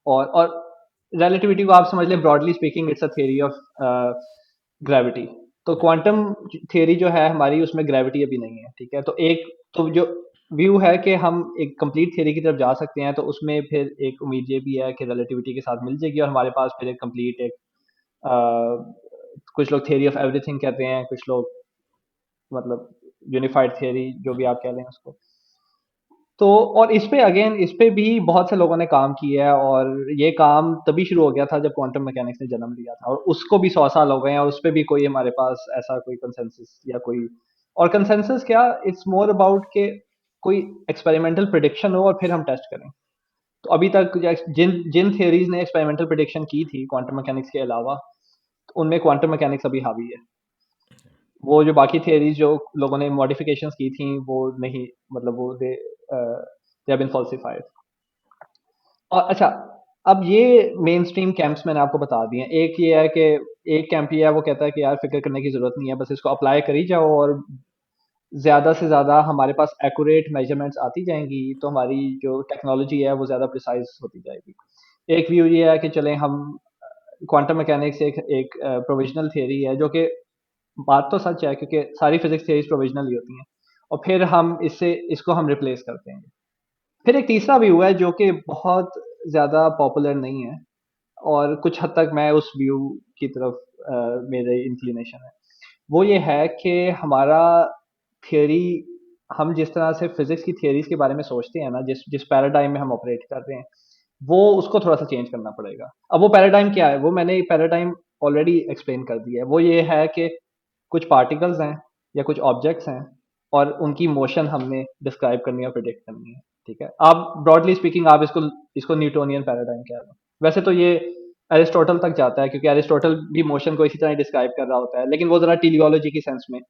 [SPEAKER 2] और रिलेटिविटी को आप समझ लें broadly speaking it's a theory of gravity. तो क्वांटम थियरी जो है हमारी उसमें ग्रेविटी अभी नहीं है, ठीक है। तो एक तो जो व्यू है कि हम एक कंप्लीट थियरी की तरफ जा सकते हैं, तो उसमें फिर एक उम्मीद ये भी है कि रिलेटिविटी के साथ मिल जाएगी और हमारे पास फिर एक कंप्लीट एक कुछ लोग थियरी ऑफ एवरीथिंग कहते हैं, कुछ लोग मतलब यूनिफाइड थियरी जो भी आप कह लें उसको। तो और इस पे अगेन इस पे भी बहुत से लोगों ने काम किया है और ये काम तभी शुरू हो गया था जब क्वांटम मैकेनिक्स ने जन्म लिया था, और उसको भी 100 साल हो गए हैं और उस पे भी कोई हमारे पास ऐसा कोई कंसेंसस या कोई और कंसेंसस क्या, इट्स मोर अबाउट के कोई एक्सपेरिमेंटल प्रिडिक्शन हो और फिर हम टेस्ट करें। तो अभी तक जिन जिन थियरीज ने एक्सपेरिमेंटल प्रिडिक्शन की थी क्वांटम मैकेनिक्स के अलावा, तो उनमें क्वांटम मैकेनिक्स अभी हावी है। वो जो बाकी थियरीज जो लोगों ने मॉडिफिकेशंस की थी वो नहीं, मतलब वो दे हैव बीन फॉल्सिफाइड। और अच्छा, अब ये मेन स्ट्रीम कैंप्स मैंने आपको बता दिए हैं। एक ये है कि एक कैंप ये है वो कहता है कि यार फिक्र करने की जरूरत नहीं है, बस इसको अप्लाई करी जाओ और ज्यादा से ज्यादा हमारे पास एक्यूरेट मेजरमेंट्स आती जाएंगी तो हमारी जो टेक्नोलॉजी है वो ज्यादा प्रिसाइज होती जाएगी। एक व्यू ये है कि चलें हम क्वांटम मैकेनिक्स एक प्रोविजनल थियरी है, जो कि बात तो सच है क्योंकि सारी फिजिक्स थियरीज प्रोविजनल ही होती हैं, और फिर हम इसको हम रिप्लेस करते हैं। फिर एक तीसरा व्यू है जो कि बहुत ज़्यादा पॉपुलर नहीं है और कुछ हद तक मैं उस व्यू की तरफ मेरे इंक्लिनेशन है। वो ये है कि हमारा थियरी, हम जिस तरह से फिजिक्स की थियरीज के बारे में सोचते हैं ना, जिस जिस पैराडाइम में हम ऑपरेट कर रहे हैं, वो उसको थोड़ा सा चेंज करना पड़ेगा। अब वो पैराडाइम क्या है, वो मैंने पैराडाइम ऑलरेडी एक्सप्लेन कर दिया है। वो ये है कि कुछ पार्टिकल्स हैं या कुछ ऑब्जेक्ट्स हैं और उनकी मोशन हमने डिस्क्राइब करनी है और प्रिडिक्ट करनी है, ठीक है। आप ब्रॉडली स्पीकिंग आप इसको इसको न्यूटोनियन पैराडाइम कह रहे हो। वैसे तो ये एरिस्टोटल तक जाता है क्योंकि एरिस्टोटल भी मोशन को इसी तरह डिस्क्राइब कर रहा होता है, लेकिन वो जरा टेलियोलॉजी की सेंस में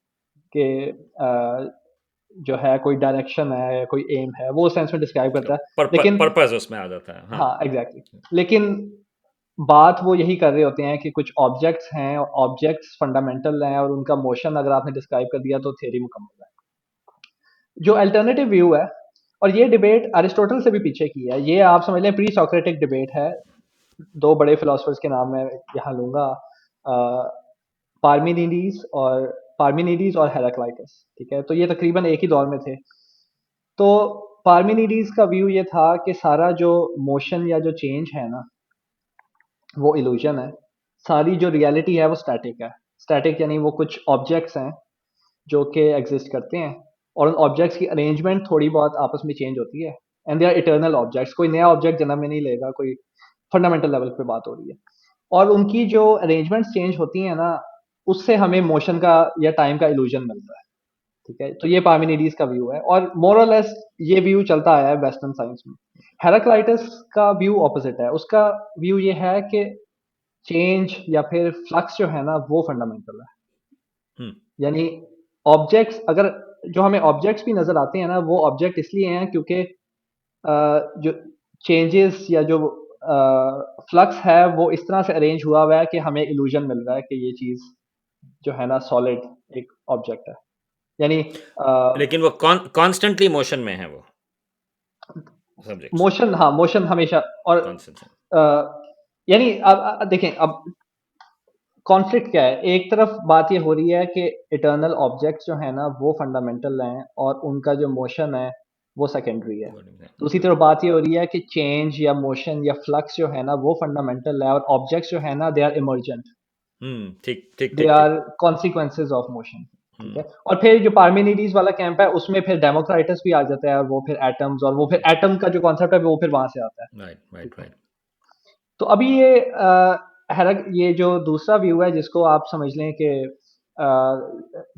[SPEAKER 2] कि जो है कोई डायरेक्शन है कोई एम है वो सेंस में डिस्क्राइब करता है। लेकिन
[SPEAKER 1] पर्पस उसमें आ जाता है। हाँ,
[SPEAKER 2] हाँ एग्जैक्टली लेकिन बात वो यही कर रहे होते हैं कि कुछ ऑब्जेक्ट्स हैं, ऑब्जेक्ट्स फंडामेंटल हैं और उनका मोशन अगर आपने डिस्क्राइब कर दिया तो थ्योरी मुकम्मल है। जो अल्टरनेटिव व्यू है, और ये डिबेट अरिस्टोटल से भी पीछे की है, ये आप समझ लें प्री सोक्रेटिक डिबेट है। दो बड़े फिलोसफर्स के नाम मैं यहाँ लूंगा, पार्मिनीडीज और हेराक्लाइटस, ठीक है। तो ये तकरीबन एक ही दौर में थे। तो पार्मिनीडीज का व्यू ये था कि सारा जो मोशन या जो चेंज है ना वो इल्यूजन है, सारी जो रियलिटी है वो स्टैटिक है। स्टैटिक यानी वो कुछ ऑब्जेक्ट्स हैं जो कि एग्जिस्ट करते हैं और उन ऑब्जेक्ट्स की अरेंजमेंट थोड़ी बहुत आपस में चेंज होती है, and they are eternal objects. कोई नया ऑब्जेक्ट जन्म में नहीं लेगा, कोई फंडामेंटल लेवल पे बात हो रही है। और उनकी जो अरेंजमेंट्स चेंज होती हैं ना, उससे हमें मोशन का या टाइम का इल्यूजन मिलता है, ठीक है। तो ये पार्मेनिडीज का व्यू है और मोर और लेस ये व्यू चलता आया है वेस्टर्न साइंस में। हेराक्लाइटस का व्यू ऑपोजिट है। उसका व्यू ये है कि चेंज या फिर फ्लक्स जो है ना वो फंडामेंटल है।
[SPEAKER 1] हम्म
[SPEAKER 2] यानी ऑब्जेक्ट्स अगर जो हमें ऑब्जेक्ट्स भी नजर आते हैं ना वो ऑब्जेक्ट इसलिए हैं क्योंकि जो चेंजेस या जो फ्लक्स है वो इस तरह से अरेंज हुआ है कि हमें इल्यूजन मिल रहा है कि ये चीज जो है ना सॉलिड एक ऑब्जेक्ट है। यानी
[SPEAKER 1] लेकिन वो कॉन्स्टेंटली मोशन में है वो सब्जेक्ट्स
[SPEAKER 2] मोशन, हाँ मोशन हमेशा। और
[SPEAKER 1] कॉन्स्टेंट।
[SPEAKER 2] अ, यानी अब देखें अब कॉन्फ्लिक्ट क्या है। एक तरफ बात ये हो रही है कि इटर्नल ऑब्जेक्ट्स जो है ना वो फंडामेंटल हैं और उनका जो मोशन है वो सेकेंडरी है। दूसरी तरफ बात ये हो रही है कि चेंज या मोशन या फ्लक्स जो है ना वो फंडामेंटल है और ऑब्जेक्ट्स जो है ना दे आर इमर्जेंट,
[SPEAKER 1] ठीक ठीक
[SPEAKER 2] दे
[SPEAKER 1] ठीक ठीक।
[SPEAKER 2] Are consequences of motion. ठीक
[SPEAKER 1] हम्म
[SPEAKER 2] है। और फिर जो पार्मेनिडीज वाला कैंप है उसमें फिर डेमोक्राइटस भी आ जाता है और वो फिर एटम्स और वो फिर एटम का जो कॉन्सेप्ट है वो फिर वहां से आता है।
[SPEAKER 1] राइट
[SPEAKER 2] ठीक
[SPEAKER 1] राइट
[SPEAKER 2] है।
[SPEAKER 1] राइट।
[SPEAKER 2] तो अभी ये ये जो दूसरा व्यू है जिसको आप समझ लें कि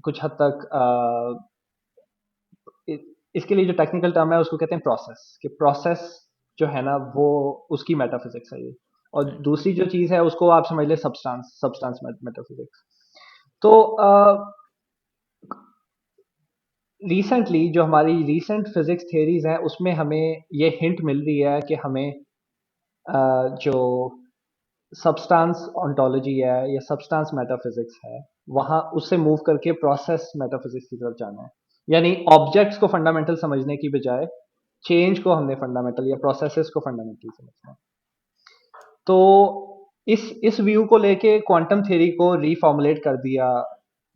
[SPEAKER 2] कुछ हद तक इसके लिए जो टेक्निकल टर्म है उसको कहते हैं प्रोसेस, कि प्रोसेस जो है ना वो उसकी मेटाफिजिक्स है ये। और दूसरी जो चीज है उसको आप समझ लें सब्सटेंस, सब्सटेंस मेटाफिजिक्स। तो रिसेंटली जो हमारी रीसेंट फिजिक्स थ्योरीज हैं उसमें हमें ये हिंट मिल रही है कि हमें जो सब्सटेंस ओंटोलॉजी है या सब्सटेंस मेटाफिजिक्स है वहाँ उससे मूव करके प्रोसेस मेटाफिजिक्स की तरफ जाना है। यानी ऑब्जेक्ट्स को फंडामेंटल समझने की बजाय चेंज को हमने फंडामेंटल या प्रोसेसेस को फंडामेंटल समझना है। तो इस व्यू को लेके क्वांटम थ्योरी को रीफॉर्मुलेट कर दिया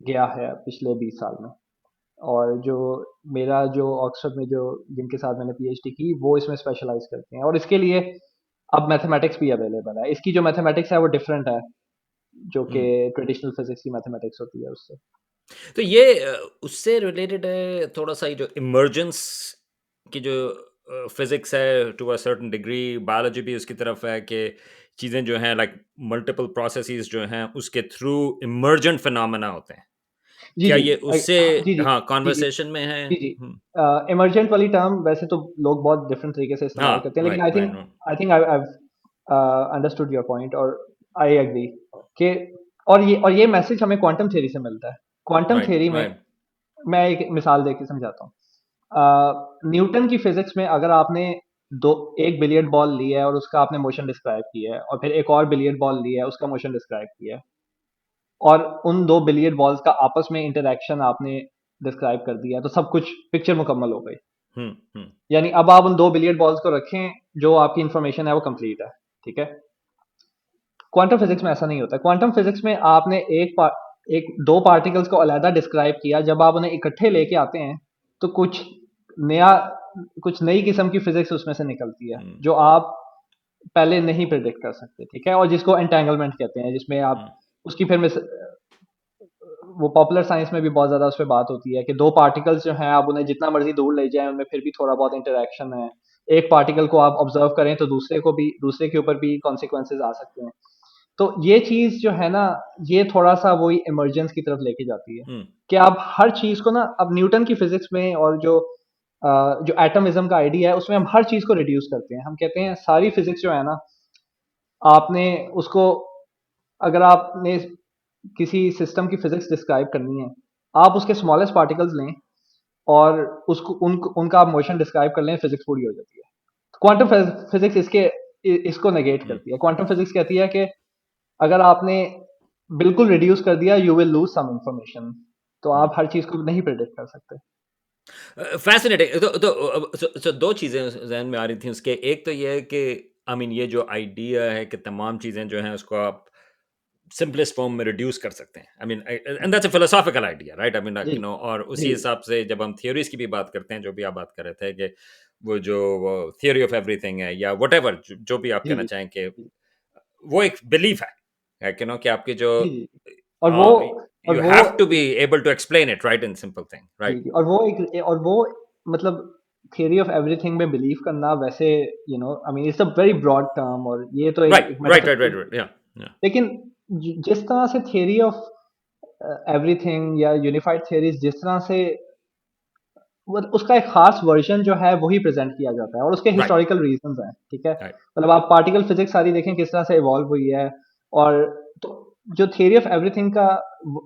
[SPEAKER 2] गया है पिछले 20 साल में। और जो मेरा जो ऑक्सफोर्ड में जो जिनके साथ मैंने पीएचडी की वो इसमें स्पेशलाइज करते हैं और इसके लिए अब मैथमेटिक्स भी अवेलेबल है। इसकी जो मैथमेटिक्स है वो डिफरेंट है जो कि
[SPEAKER 1] हम्म।
[SPEAKER 2] ट्रेडिशनल फिजिक्स की मैथमेटिक्स होती है उससे।
[SPEAKER 1] तो ये उससे रिलेटेड है थोड़ा सा, ये जो इमर्जेंस की जो फिजिक्स है to a certain degree, biology भी उसकी तरफ है कि चीज़ें जो हैं लाइक मल्टीपल प्रोसेसेस जो हैं उसके थ्रू इमर्जेंट फिनोमेना होते हैं।
[SPEAKER 2] जी
[SPEAKER 1] क्या
[SPEAKER 2] जी।
[SPEAKER 1] ये उससे
[SPEAKER 2] हाँ, जी जी।
[SPEAKER 1] हाँ
[SPEAKER 2] जी जी।
[SPEAKER 1] कॉन्वर्सेशन में है?
[SPEAKER 2] जी जी। इमरजेंट वाली टर्म वैसे तो लोग बहुत डिफरेंट तरीके से
[SPEAKER 1] हाँ
[SPEAKER 2] इस्तेमाल करते हैं लेकिन
[SPEAKER 1] right right.
[SPEAKER 2] I think I understood your point और आई एग्री कि और ये मैसेज हमें क्वांटम थ्योरी से मिलता है। क्वांटम
[SPEAKER 1] राइट
[SPEAKER 2] थ्योरी में
[SPEAKER 1] राइट।
[SPEAKER 2] मैं एक मिसाल देके समझाता हूँ। न्यूटन की फिजिक्स में अगर आपने दो एक बिलियर्ड बॉल ली है और उसका आपने मोशन डिस्क्राइब किया है और फिर एक और बिलियर्ड बॉल ली है उसका मोशन डिस्क्राइब किया है और उन दो बिलियर्ड बॉल्स का आपस में इंटरेक्शन आपने डिस्क्राइब कर दिया तो सब कुछ पिक्चर मुकम्मल हो गई।
[SPEAKER 1] हम्म।
[SPEAKER 2] यानी अब आप उन दो बिलियर्ड बॉल्स को रखें, जो आपकी इंफॉर्मेशन है वो कंप्लीट है। ठीक है। क्वांटम फिजिक्स में ऐसा नहीं होता। क्वांटम फिजिक्स में आपने एक दो पार्टिकल्स को अलहदा डिस्क्राइब किया, जब आप उन्हें इकट्ठे लेके आते हैं तो नया कुछ नई किस्म की फिजिक्स उसमें से निकलती है
[SPEAKER 1] हम्म
[SPEAKER 2] जो आप पहले नहीं प्रिडिक्ट कर सकते। ठीक है। और जिसको एंटेंगलमेंट कहते हैं, जिसमें आप
[SPEAKER 1] हम्म
[SPEAKER 2] उसकी फिर वो पॉपुलर साइंस में भी बहुत ज्यादा उस पर बात होती है कि दो पार्टिकल्स जो हैं आप उन्हें जितना मर्जी दूर ले जाएं उनमें फिर भी थोड़ा बहुत इंटरेक्शन है। एक पार्टिकल को आप ऑब्जर्व करें तो दूसरे के ऊपर भी कॉन्सिक्वेंसेज आ सकते हैं। तो ये चीज जो है ना ये थोड़ा सा वही इमर्जेंस की तरफ लेके जाती है
[SPEAKER 1] हम्म
[SPEAKER 2] कि आप हर चीज को ना अब न्यूटन की फिजिक्स में और जो एटमिज्म का आइडिया है उसमें हम हर चीज को रिड्यूस करते हैं। हम कहते हैं सारी फिजिक्स जो है ना आपने उसको अगर आपने किसी सिस्टम की फिजिक्स डिस्क्राइब करनी है आप उसके स्मॉलेस्ट पार्टिकल्स लें और उनका आप मोशन डिस्क्राइब कर लें, फिजिक्स पूरी हो जाती है। क्वांटम फिजिक्स इसको नेगेट
[SPEAKER 1] हम्म।
[SPEAKER 2] करती है। क्वांटम फिजिक्स कहती है कि अगर आपने बिल्कुल रिड्यूस कर दिया you will lose some information, तो
[SPEAKER 1] हम्म।
[SPEAKER 2] आप हर चीज को नहीं प्रिडिक्ट कर सकते।
[SPEAKER 1] फैसिनेटिंग। तो दो चीज़ें जहन में आ रही थी उसके। एक तो ये है कि आई मीन ये जो आइडिया है कि तमाम चीज़ें जो हैं उसको आप सिंपलेस्ट फॉर्म में रिड्यूस कर सकते हैं। I mean and that's a philosophical idea, right? I mean
[SPEAKER 2] जी
[SPEAKER 1] और
[SPEAKER 2] जी
[SPEAKER 1] उसी हिसाब से जब हम थ्योरीज की भी बात करते हैं, जो भी आप बात कर रहे थे कि वो जो थियोरी ऑफ एवरीथिंग है या व्हाटएवर जो भी आप
[SPEAKER 2] जी
[SPEAKER 1] कहना
[SPEAKER 2] जी
[SPEAKER 1] चाहें कि वो एक बिलीफ है कि नो कि आपकी जो
[SPEAKER 2] जी जी। और वो और
[SPEAKER 1] यू
[SPEAKER 2] वो
[SPEAKER 1] have to be able to explain it right in simple thing,
[SPEAKER 2] जी
[SPEAKER 1] राइट?
[SPEAKER 2] जी। और वो मतलब थियरी ऑफ एवरीथिंग में बिलीव करना वैसे I mean it's a very broad term और ये तो एक
[SPEAKER 1] right right right
[SPEAKER 2] metaphysical.
[SPEAKER 1] Right या
[SPEAKER 2] लेकिन जिस तरह से थियरी ऑफ एवरीथिंग या यूनिफाइड थियरीज जिस तरह से वो उसका एक खास वर्जन जो है वही प्रेजेंट किया जाता है और उसके
[SPEAKER 1] राइट,
[SPEAKER 2] हिस्टोरिकल रीजंस हैं, ठीक है।
[SPEAKER 1] राइट,
[SPEAKER 2] मतलब आप पार्टिकल फिजिक्स सारी देखें किस तरह से इवॉल्व हुई है। और तो जो थियरी ऑफ एवरीथिंग का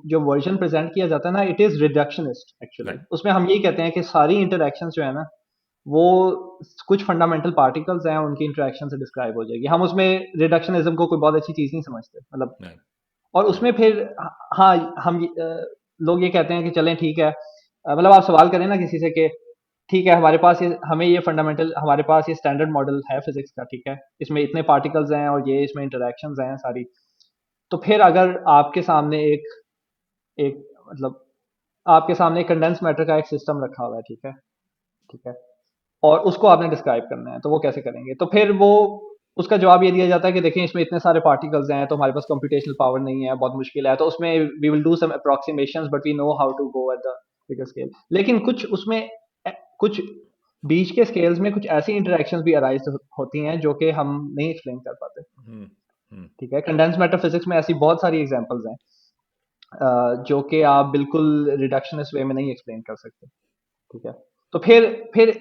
[SPEAKER 2] जो वर्जन प्रेजेंट किया जाता है ना, it is reductionist actually.
[SPEAKER 1] Right,
[SPEAKER 2] उसमें हम यही कहते हैं कि सारी इंटरेक्शंस जो है ना, वो कुछ फंडामेंटल पार्टिकल्स हैं उनकी इंटरेक्शन से डिस्क्राइब हो जाएगी। हम उसमें रिडक्शनिज्म को कोई बहुत अच्छी चीज नहीं समझते, मतलब।
[SPEAKER 1] राइट,
[SPEAKER 2] और उसमें फिर हाँ, हम लोग ये कहते हैं कि चलें ठीक है, मतलब आप सवाल करें ना किसी से कि ठीक है, हमारे पास ये हमें ये फंडामेंटल हमारे पास ये स्टैंडर्ड मॉडल है फिजिक्स का, ठीक है, इसमें इतने पार्टिकल्स हैं और ये इसमें इंटरेक्शंस हैं सारी। तो फिर अगर आपके सामने एक एक मतलब आपके सामने कंडेंस मैटर का एक सिस्टम रखा हुआ है, ठीक है, ठीक है, और उसको आपने डिस्क्राइब करना है, तो वो कैसे करेंगे? तो फिर वो उसका जवाब ये दिया जाता है कि देखिए इसमें इतने सारे पार्टिकल्स हैं तो हमारे पास कंप्यूटेशनल पावर नहीं है, बहुत मुश्किल है, तो उसमें we will do some approximations but we know how to go at the bigger scale. लेकिन कुछ उसमें कुछ बीच के स्केल्स में कुछ ऐसी इंटरेक्शंस भी अराइज होती हैं जो कि हम नहीं एक्सप्लेन कर पाते,
[SPEAKER 1] हम्म, हम्म,
[SPEAKER 2] ठीक है। कंडेंस मैटर फिजिक्स में ऐसी बहुत सारी एग्जांपल्स हैं जो कि आप बिल्कुल रिडक्शनिस्ट वे में नहीं एक्सप्लेन कर सकते, ठीक है। तो फिर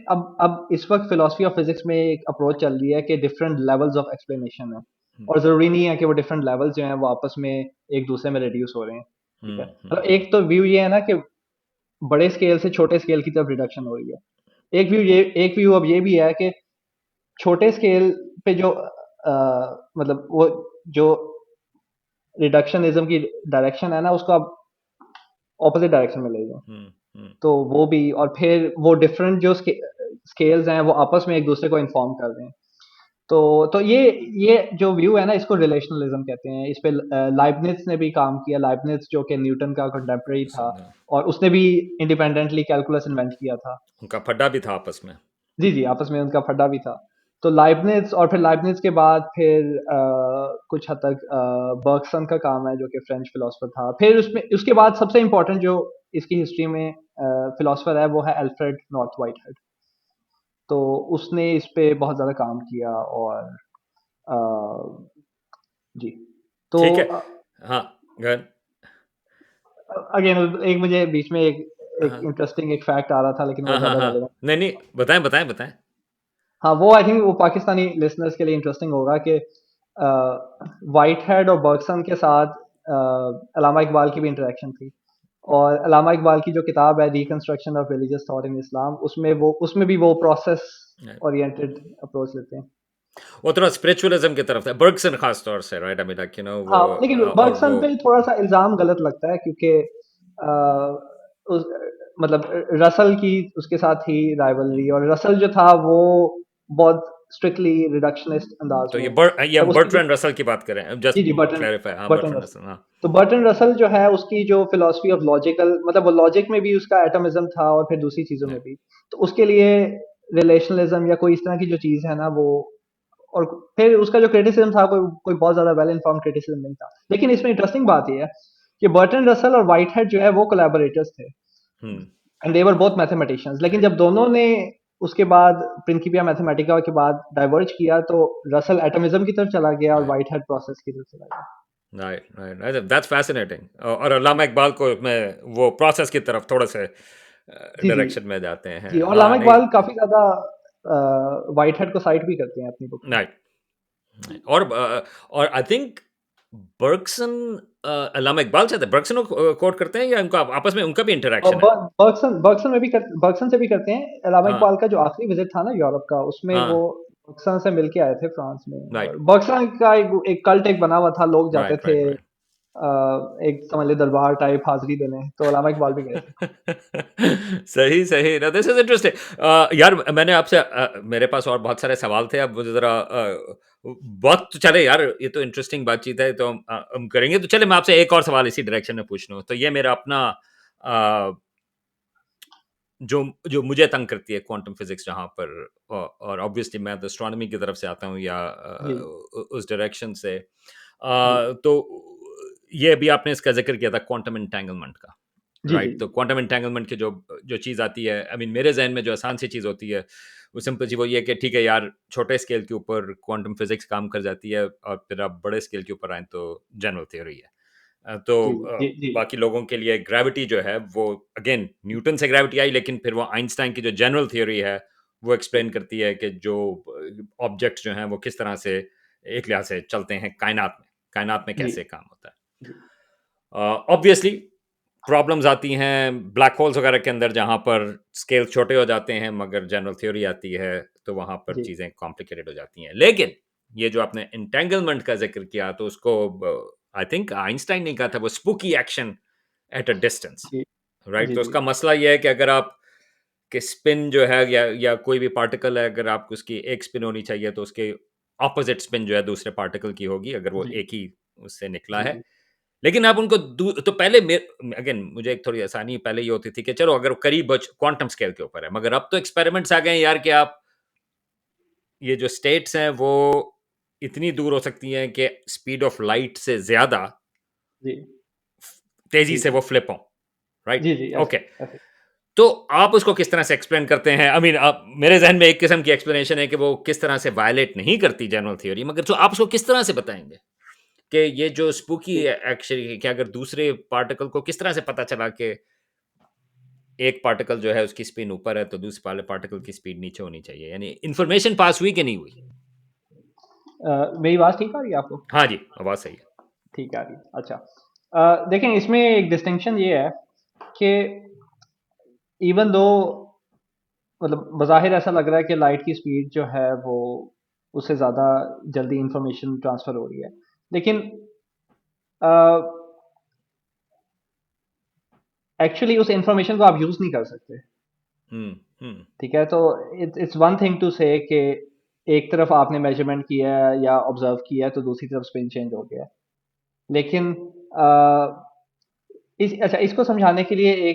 [SPEAKER 2] अब इस वक्त फिलोसफी ऑफ फिजिक्स में एक अप्रोच चल रही है कि डिफरेंट लेवल्स ऑफ एक्सप्लेनेशन है।
[SPEAKER 1] हम्म,
[SPEAKER 2] और जरूरी नहीं है कि वो डिफरेंट लेवल्स जो हैं वो आपस में एक दूसरे में रिड्यूस हो रहे हैं, ठीक है।
[SPEAKER 1] हम्म,
[SPEAKER 2] मतलब एक तो व्यू ये है ना कि बड़े स्केल से छोटे स्केल की तरफ रिडक्शन हो रही है। एक व्यू अब ये भी है कि छोटे स्केल पे जो मतलब वो जो रिडक्शनिज्म की डायरेक्शन है ना, उसको आप ऑपोजिट डायरेक्शन में ले जाओ।
[SPEAKER 1] हम्म, हम्म,
[SPEAKER 2] तो वो भी, और फिर वो डिफरेंट जो स्केल्स हैं वो आपस में एक दूसरे को इन्फॉर्म कर रहे हैं। तो ये जो व्यू है ना, इसको रिलेशनलिज्म कहते हैं। इस पे लाइबनिज ने भी काम किया, लाइबनिज जो कि न्यूटन का कंटेम्पररी था, और उसने भी इंडिपेंडेंटली कैलकुलस इन्वेंट किया था।
[SPEAKER 1] उनका फड्डा भी था आपस में।
[SPEAKER 2] जी जी, आपस में उनका फड्डा भी था। तो लाइबनिज, और फिर लाइबनिज के बाद फिर कुछ हद तक बर्गसन का काम है जो कि फ्रेंच फिलोसफर था। फिर उसमें उसके बाद सबसे इम्पोर्टेंट जो इसकी हिस्ट्री में फिलोसफर है वो है अल्फ्रेड नॉर्थ व्हाइटहेड। तो उसने इस पे बहुत ज़्यादा काम किया। और अ, जी, तो
[SPEAKER 1] ठीक है। हाँ, गन।
[SPEAKER 2] अगेन एक मुझे बीच में एक
[SPEAKER 1] हाँ,
[SPEAKER 2] इंटरेस्टिंग एक फैक्ट आ रहा था, लेकिन वो
[SPEAKER 1] हाँ, हाँ,
[SPEAKER 2] ज़्यादा
[SPEAKER 1] हाँ।
[SPEAKER 2] रेलेवेंट।
[SPEAKER 1] नहीं, नहीं, बताएं, बताएं, बताएं।
[SPEAKER 2] हाँ, वो आई थिंक वो पाकिस्तानी लिसनर्स के लिए इंटरेस्टिंग होगा कि वाइट हेड और बर्गसन के साथ अलामा इकबाल की भी इंटरेक्शन थी। और अलामा इकबाल की जो किताब है reconstruction of religious thought in Islam, उसमें भी वो प्रोसेस ओरिएंटेड अप्रोच लेते हैं।
[SPEAKER 1] वो थोड़ा स्पिरिचुअलिज्म की तरफ था, बर्गसन खास तौर से, राइट? आई मीन, लाइक वो
[SPEAKER 2] हाँ, लेकिन
[SPEAKER 1] और
[SPEAKER 2] बर्गसन
[SPEAKER 1] वो
[SPEAKER 2] पे थोड़ा सा इल्जाम गलत लगता है क्योंकि अ, उस मतलब रसल की उसके साथ ही राइवलरी, और रसल जो था वो बहुत स्ट्रिक्टली रिडक्शनिस्ट अंदाज
[SPEAKER 1] तो
[SPEAKER 2] में,
[SPEAKER 1] ये
[SPEAKER 2] मतलब
[SPEAKER 1] हम
[SPEAKER 2] उसकी जो
[SPEAKER 1] बर्ट्रैंड रसल की बात करें,
[SPEAKER 2] जी
[SPEAKER 1] जस्ट
[SPEAKER 2] जी, बर्टन
[SPEAKER 1] क्लैरिफाई। हाँ,
[SPEAKER 2] बर्टन
[SPEAKER 1] बर्ट्रैंड
[SPEAKER 2] रसल।
[SPEAKER 1] रसल, हाँ।
[SPEAKER 2] तो बर्टन रसल जो है उसकी जो फिलोसफी ऑफ लॉजिकल, मतलब वो लॉजिक में भी उसका एटमिज्म था और फिर दूसरी चीजों में भी। तो उसके लिए रिलेशनलिज्म या कोई इस तरह की जो चीज है ना वो, और फिर उसका जो क्रिटिसिज्म था कोई कोई बहुत ज्यादा वेल इन्फॉर्म्ड क्रिटिसिज्म नहीं था। लेकिन इसमें इंटरेस्टिंग बात यह है कि बर्टन रसल और व्हाइटहेड जो है वो कोलैबोरेटर्स थे,
[SPEAKER 1] hmm,
[SPEAKER 2] and they were both mathematicians. लेकिन
[SPEAKER 1] राइट,
[SPEAKER 2] जब दोनों ने उसके बाद प्रिंसिपिया मैथमेटिका के बाद डाइवर्ज किया, तो रसल एटमिज्म की तरफ चला गया और
[SPEAKER 1] राइट,
[SPEAKER 2] व्हाइटहेड प्रोसेस की तरफ चला गया।
[SPEAKER 1] Right, right, that's fascinating. और अल्लामा इकबाल को में वो प्रोसेस की तरफ थोड़े से
[SPEAKER 2] जी जी
[SPEAKER 1] डायरेक्शन में जाते हैं।
[SPEAKER 2] जी, और
[SPEAKER 1] हाँ,
[SPEAKER 2] लामा
[SPEAKER 1] नहीं,
[SPEAKER 2] इकबाल काफी ज्यादा व्हाइट हेड को साइड भी करते हैं अपनी बुक में।
[SPEAKER 1] राइट। और आई थिंक बर्गसन अल्लामा इकबाल से थे, बर्गसन को कोट करते हैं, या उनका आपस में उनका भी
[SPEAKER 2] और
[SPEAKER 1] इंटरेक्शन है?
[SPEAKER 2] बर्गसन से भी करते हैं। अलामा
[SPEAKER 1] हाँ,
[SPEAKER 2] इकबाल का जो आखिरी विजिट था ना यूरोप का, उसमें
[SPEAKER 1] हाँ,
[SPEAKER 2] वो बर्गसन से मिलके आए थे फ्रांस में। और
[SPEAKER 1] राइट,
[SPEAKER 2] बर्गसन का एक कल्ट एक बना हुआ था, लोग जाते
[SPEAKER 1] राइट,
[SPEAKER 2] थे
[SPEAKER 1] राइट, राइट।
[SPEAKER 2] एक समझ ले दरबार टाइप हाजिरी देने, तो अलामा इकबाल भी गए थे।
[SPEAKER 1] सही, सही। ना, दिस इज़ इंटरेस्टिंग। यार, मैंने आपसे मेरे पास और बहुत सारे सवाल थे। अब मुझे ज़रा वक़्त चले यार, ये तो इंटरेस्टिंग बातचीत है, तो हम करेंगे। तो चलिए, मैं आपसे एक और सवाल इसी डायरेक्शन में पूछ लूँ। तो ये मेरा अपना अ, जो जो मुझे तंग करती है क्वांटम फिज़िक्स, जहाँ पर और ऑब्वियसली मैं तो एस्ट्रोनॉमी की तरफ से आता हूँ, या
[SPEAKER 2] जी
[SPEAKER 1] उस डायरेक्शन से।
[SPEAKER 2] जी
[SPEAKER 1] तो ये अभी आपने इसका ज़िक्र किया था क्वांटम एंटेंगलमेंट का,
[SPEAKER 2] जी जी
[SPEAKER 1] राइट? तो क्वांटम एंटेंगलमेंट की जो जो चीज़ आती है, आई मीन मेरे ज़हन में जो आसान सी चीज़ होती है, वो सिंपल सी वो ये है कि ठीक है यार, छोटे स्केल के ऊपर क्वांटम फिज़िक्स काम कर जाती है, और फिर आप बड़े स्केल के ऊपर आएँ तो जनरल थ्योरी है। तो
[SPEAKER 2] जी जी जी
[SPEAKER 1] बाकी लोगों के लिए ग्रेविटी जो है वो अगेन न्यूटन से ग्रेविटी आई, लेकिन फिर वो आइंस्टाइन की जो जनरल थ्योरी है वो
[SPEAKER 2] जी
[SPEAKER 1] एक्सप्लेन करती है कि जो ऑब्जेक्ट्स जो हैं वो किस तरह से एक लिहाज से चलते हैं कायनात में
[SPEAKER 2] जी
[SPEAKER 1] कैसे काम होता
[SPEAKER 2] जी
[SPEAKER 1] है। ऑब्वियसली प्रॉब्लम्स आती हैं ब्लैक होल्स वगैरह के अंदर, जहाँ पर स्केल छोटे हो जाते हैं मगर जनरल थ्योरी आती है तो वहाँ पर
[SPEAKER 2] जी
[SPEAKER 1] चीज़ें कॉम्प्लिकेटेड हो जाती हैं। लेकिन ये जो आपने एंटेंगलमेंट का जिक्र किया तो उसको आई थिंक आइंस्टाइन ने कहा था, वो spooky action at a distance,
[SPEAKER 2] जी
[SPEAKER 1] राइट?
[SPEAKER 2] जी
[SPEAKER 1] तो
[SPEAKER 2] जी
[SPEAKER 1] उसका मसला ये है कि अगर आप कि स्पिन जो है या कोई भी पार्टिकल है, अगर आपको उसकी एक स्पिन होनी चाहिए तो उसके ऑपोजिट स्पिन जो है दूसरे पार्टिकल की होगी, अगर वो
[SPEAKER 2] जी
[SPEAKER 1] एक ही उससे निकला
[SPEAKER 2] जी
[SPEAKER 1] है।
[SPEAKER 2] जी
[SPEAKER 1] लेकिन आप उनको तो पहले अगेन मुझे एक थोड़ी आसानी पहले ये होती थी कि चलो अगर करीब क्वांटम स्केल के ऊपर है, मगर अब तो एक्सपेरिमेंट्स आ गए हैं यार कि आप ये जो स्टेट्स हैं वो इतनी दूर हो सकती हैं कि स्पीड ऑफ लाइट से ज्यादा
[SPEAKER 2] जी
[SPEAKER 1] तेजी
[SPEAKER 2] जी
[SPEAKER 1] से
[SPEAKER 2] जी
[SPEAKER 1] वो फ्लिप हों, राइट?
[SPEAKER 2] जी जी ऐसे
[SPEAKER 1] ओके।
[SPEAKER 2] ऐसे
[SPEAKER 1] तो आप उसको किस तरह से एक्सप्लेन करते हैं? आई मीन आप मेरे ज़हन में एक किस्म की एक्सप्लेनेशन है कि वो किस तरह से वायलेट नहीं करती जनरल थ्योरी, मगर जो आप उसको किस तरह से बताएँगे? कि ये जो स्पूकी
[SPEAKER 2] जी
[SPEAKER 1] एक्चुअली कि अगर दूसरे पार्टिकल को किस तरह से पता चला कि एक पार्टिकल जो है उसकी स्पिन ऊपर है तो दूसरे वाले पार्टिकल की स्पीड नीचे होनी चाहिए? यानी इन्फॉर्मेशन पास हुई कि नहीं हुई?
[SPEAKER 2] मेरी आवाज़ ठीक आ रही है आपको?
[SPEAKER 1] हाँ जी, आवाज़ सही है।
[SPEAKER 2] ठीक आ रही है, अच्छा। देखें इसमें एक डिस्टिंक्शन ये है कि इवन दो मतलब बज़ाहिर ऐसा लग रहा है कि लाइट की स्पीड जो है वो उससे ज़्यादा जल्दी इंफॉर्मेशन ट्रांसफ़र हो रही है, लेकिन एक्चुअली उस इंफॉर्मेशन को आप यूज़ नहीं कर सकते।
[SPEAKER 1] हुँ, हुँ,
[SPEAKER 2] ठीक है, तो इट्स वन थिंग टू से कि एक तरफ आपने मेजरमेंट किया है या ऑब्जर्व किया है तो दूसरी तरफ स्पिन चेंज हो गया है। लेकिन अच्छा, इसको समझाने के लिए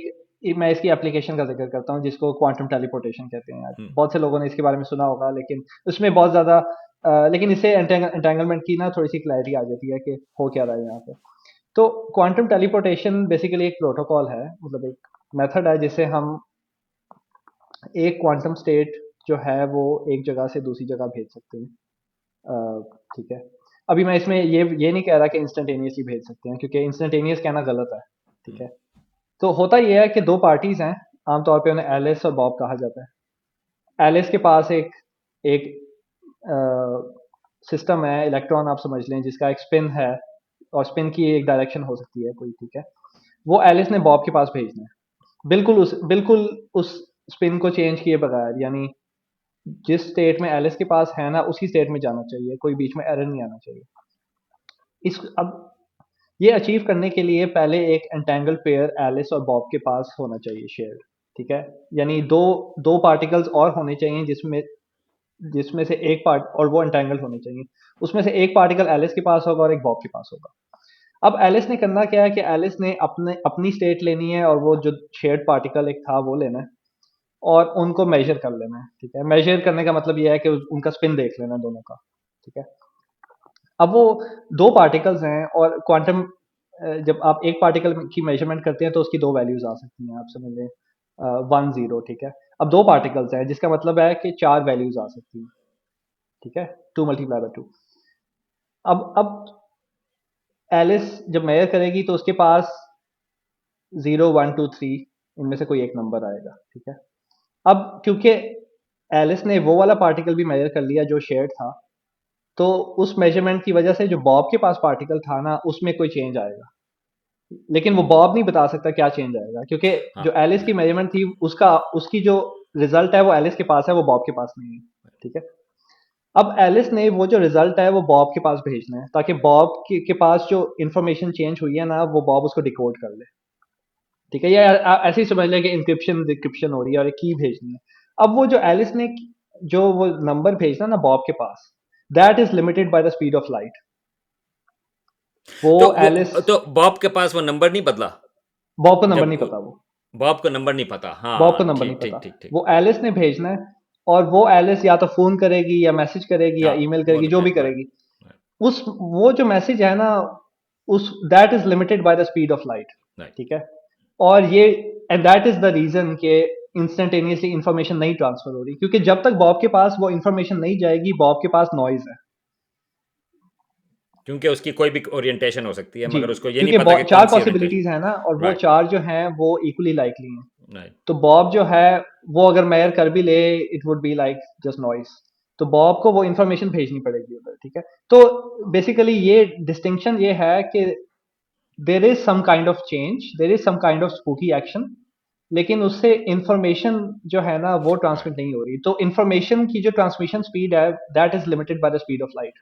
[SPEAKER 2] मैं इसकी एप्लीकेशन का जिक्र करता हूँ जिसको क्वांटम टेलीपोर्टेशन कहते हैं। आज
[SPEAKER 1] हुँ,
[SPEAKER 2] बहुत से लोगों ने इसके बारे में सुना होगा, लेकिन उसमें बहुत ज़्यादा लेकिन इससे एंटेंगलमेंट की ना थोड़ी सी क्लैरिटी आ जाती है कि हो क्या रहा है यहाँ पे। तो क्वांटम टेलीपोर्टेशन बेसिकली एक प्रोटोकॉल है, मतलब एक मेथड है जिससे हम एक क्वांटम स्टेट जो है वो एक जगह से दूसरी जगह भेज सकते हैं। ठीक है, अभी मैं इसमें ये नहीं कह रहा कि इंस्टेंटेनियसली भेज सकते हैं, क्योंकि इंस्टेंटेनियस कहना गलत है। ठीक
[SPEAKER 1] हुँ,
[SPEAKER 2] है, तो होता ये है कि दो पार्टीज हैं, आमतौर पे उन्हें एलिस और बॉब कहा जाता है। एलिस के पास एक एक सिस्टम है, इलेक्ट्रॉन आप समझ लें, जिसका एक स्पिन है और स्पिन की एक डायरेक्शन हो सकती है कोई। ठीक है, वो एलिस ने बॉब के पास भेजना है, बिल्कुल उस स्पिन को चेंज किए बगैर, यानी जिस स्टेट में एलिस के पास है ना उसी स्टेट में जाना चाहिए, कोई बीच में एरर नहीं आना चाहिए। इस अब ये अचीव करने के लिए पहले एक एंटेंगल पेयर एलिस और बॉब के पास होना चाहिए, शेयर्ड। ठीक है, यानी दो दो पार्टिकल्स और होने चाहिए जिसमें जिसमें से एक पार्ट, और वो एंटेंगल होने चाहिए। उसमें से एक पार्टिकल एलिस के पास होगा और एक बॉब के पास होगा। अब एलिस ने करना क्या है कि एलिस ने अपनी स्टेट लेनी है और वो जो शेयर्ड पार्टिकल एक था वो लेना है और उनको मेजर कर लेना है। ठीक है, मेजर करने का मतलब ये है कि उनका स्पिन देख लेना दोनों का। ठीक है, अब वो दो पार्टिकल्स हैं और क्वांटम जब आप एक पार्टिकल की मेजरमेंट करते हैं तो उसकी दो वैल्यूज आ सकती हैं, आप समझ लें 1 0। ठीक है, अब दो पार्टिकल्स हैं जिसका मतलब है कि चार वैल्यूज आ सकती हैं। ठीक है, 2 × 2। अब एलिस जब मेजर करेगी तो उसके पास 0 1 2 3 इनमें से कोई एक नंबर आएगा। ठीक है, अब क्योंकि एलिस ने वो वाला पार्टिकल भी मेजर कर लिया जो शेयर्ड था, तो उस मेजरमेंट की वजह से जो बॉब के पास पार्टिकल था ना उसमें कोई चेंज आएगा, लेकिन वो बॉब नहीं बता सकता क्या चेंज आएगा, क्योंकि
[SPEAKER 1] हाँ,
[SPEAKER 2] जो एलिस की मेजरमेंट थी उसका उसकी जो रिजल्ट है वो एलिस के पास है, वो बॉब के पास नहीं है। ठीक है, अब एलिस ने वो जो रिजल्ट है वो बॉब के पास भेजना है ताकि बॉब के पास जो इंफॉर्मेशन चेंज हुई है ना वो बॉब उसको डिकोड कर ले। ठीक है, या ऐसे ही समझ लें कि इंक्रिप्शन डिक्रिप्शन हो रही है और एक की भेजनी है। अब वो जो एलिस ने जो वो नंबर भेजना ना बॉब के पास, that is limited by the speed of light. वो
[SPEAKER 1] तो
[SPEAKER 2] एलिस,
[SPEAKER 1] वो तो बॉब के पास वो नंबर नहीं बदला?
[SPEAKER 2] बॉब को नंबर
[SPEAKER 1] जब
[SPEAKER 2] नहीं पता, वो
[SPEAKER 1] बॉब को नंबर नहीं पता।
[SPEAKER 2] बॉब को
[SPEAKER 1] हाँ,
[SPEAKER 2] नंबर नहीं
[SPEAKER 1] ठीक,
[SPEAKER 2] पता,
[SPEAKER 1] ठीक, ठीक, ठीक।
[SPEAKER 2] वो एलिस ने भेजना है। और वो एलिस या तो फोन करेगी या मैसेज करेगी या
[SPEAKER 1] हाँ,
[SPEAKER 2] ईमेल
[SPEAKER 1] वो
[SPEAKER 2] करेगी, जो भी
[SPEAKER 1] डिपेंड राइट,
[SPEAKER 2] करेगी।
[SPEAKER 1] राइट,
[SPEAKER 2] उस वो जो मैसेज है ना उस that is limited by the speed of light.
[SPEAKER 1] Right.
[SPEAKER 2] ठीक है, और ये and that is the reason के इंस्टेंटेनियसली इंफॉर्मेशन नहीं ट्रांसफर हो रही, क्योंकि जब तक बॉब के पास वो इंफॉर्मेशन नहीं जाएगी बॉब के पास नॉइज है।
[SPEAKER 1] क्योंकि उसकी कोई भी ओरिएंटेशन हो सकती है
[SPEAKER 2] जी,
[SPEAKER 1] मगर उसको ये नहीं
[SPEAKER 2] क्योंकि
[SPEAKER 1] पता कि
[SPEAKER 2] चार
[SPEAKER 1] कौन सी ओरिएंटेशन।
[SPEAKER 2] पॉसिबिलिटीज हैं ना, और वो
[SPEAKER 1] राइट।
[SPEAKER 2] चार जो हैं वो इक्वली लाइकली हैं।
[SPEAKER 1] राइट।
[SPEAKER 2] तो बॉब जो है वो अगर मेयर कर भी ले, it would be like just noise. तो बॉब को वो इंफॉर्मेशन भेजनी पड़ेगी उधर, ठीक है। तो बेसिकली ये डिस्टिंक्शन ये है कि there is some kind of change, there is some kind of spooky action, लेकिन उससे इंफॉर्मेशन जो है ना वो
[SPEAKER 1] राइट।
[SPEAKER 2] ट्रांसमिट नहीं हो रही। तो इंफॉर्मेशन की जो ट्रांसमिशन स्पीड है, that is limited by the speed of light.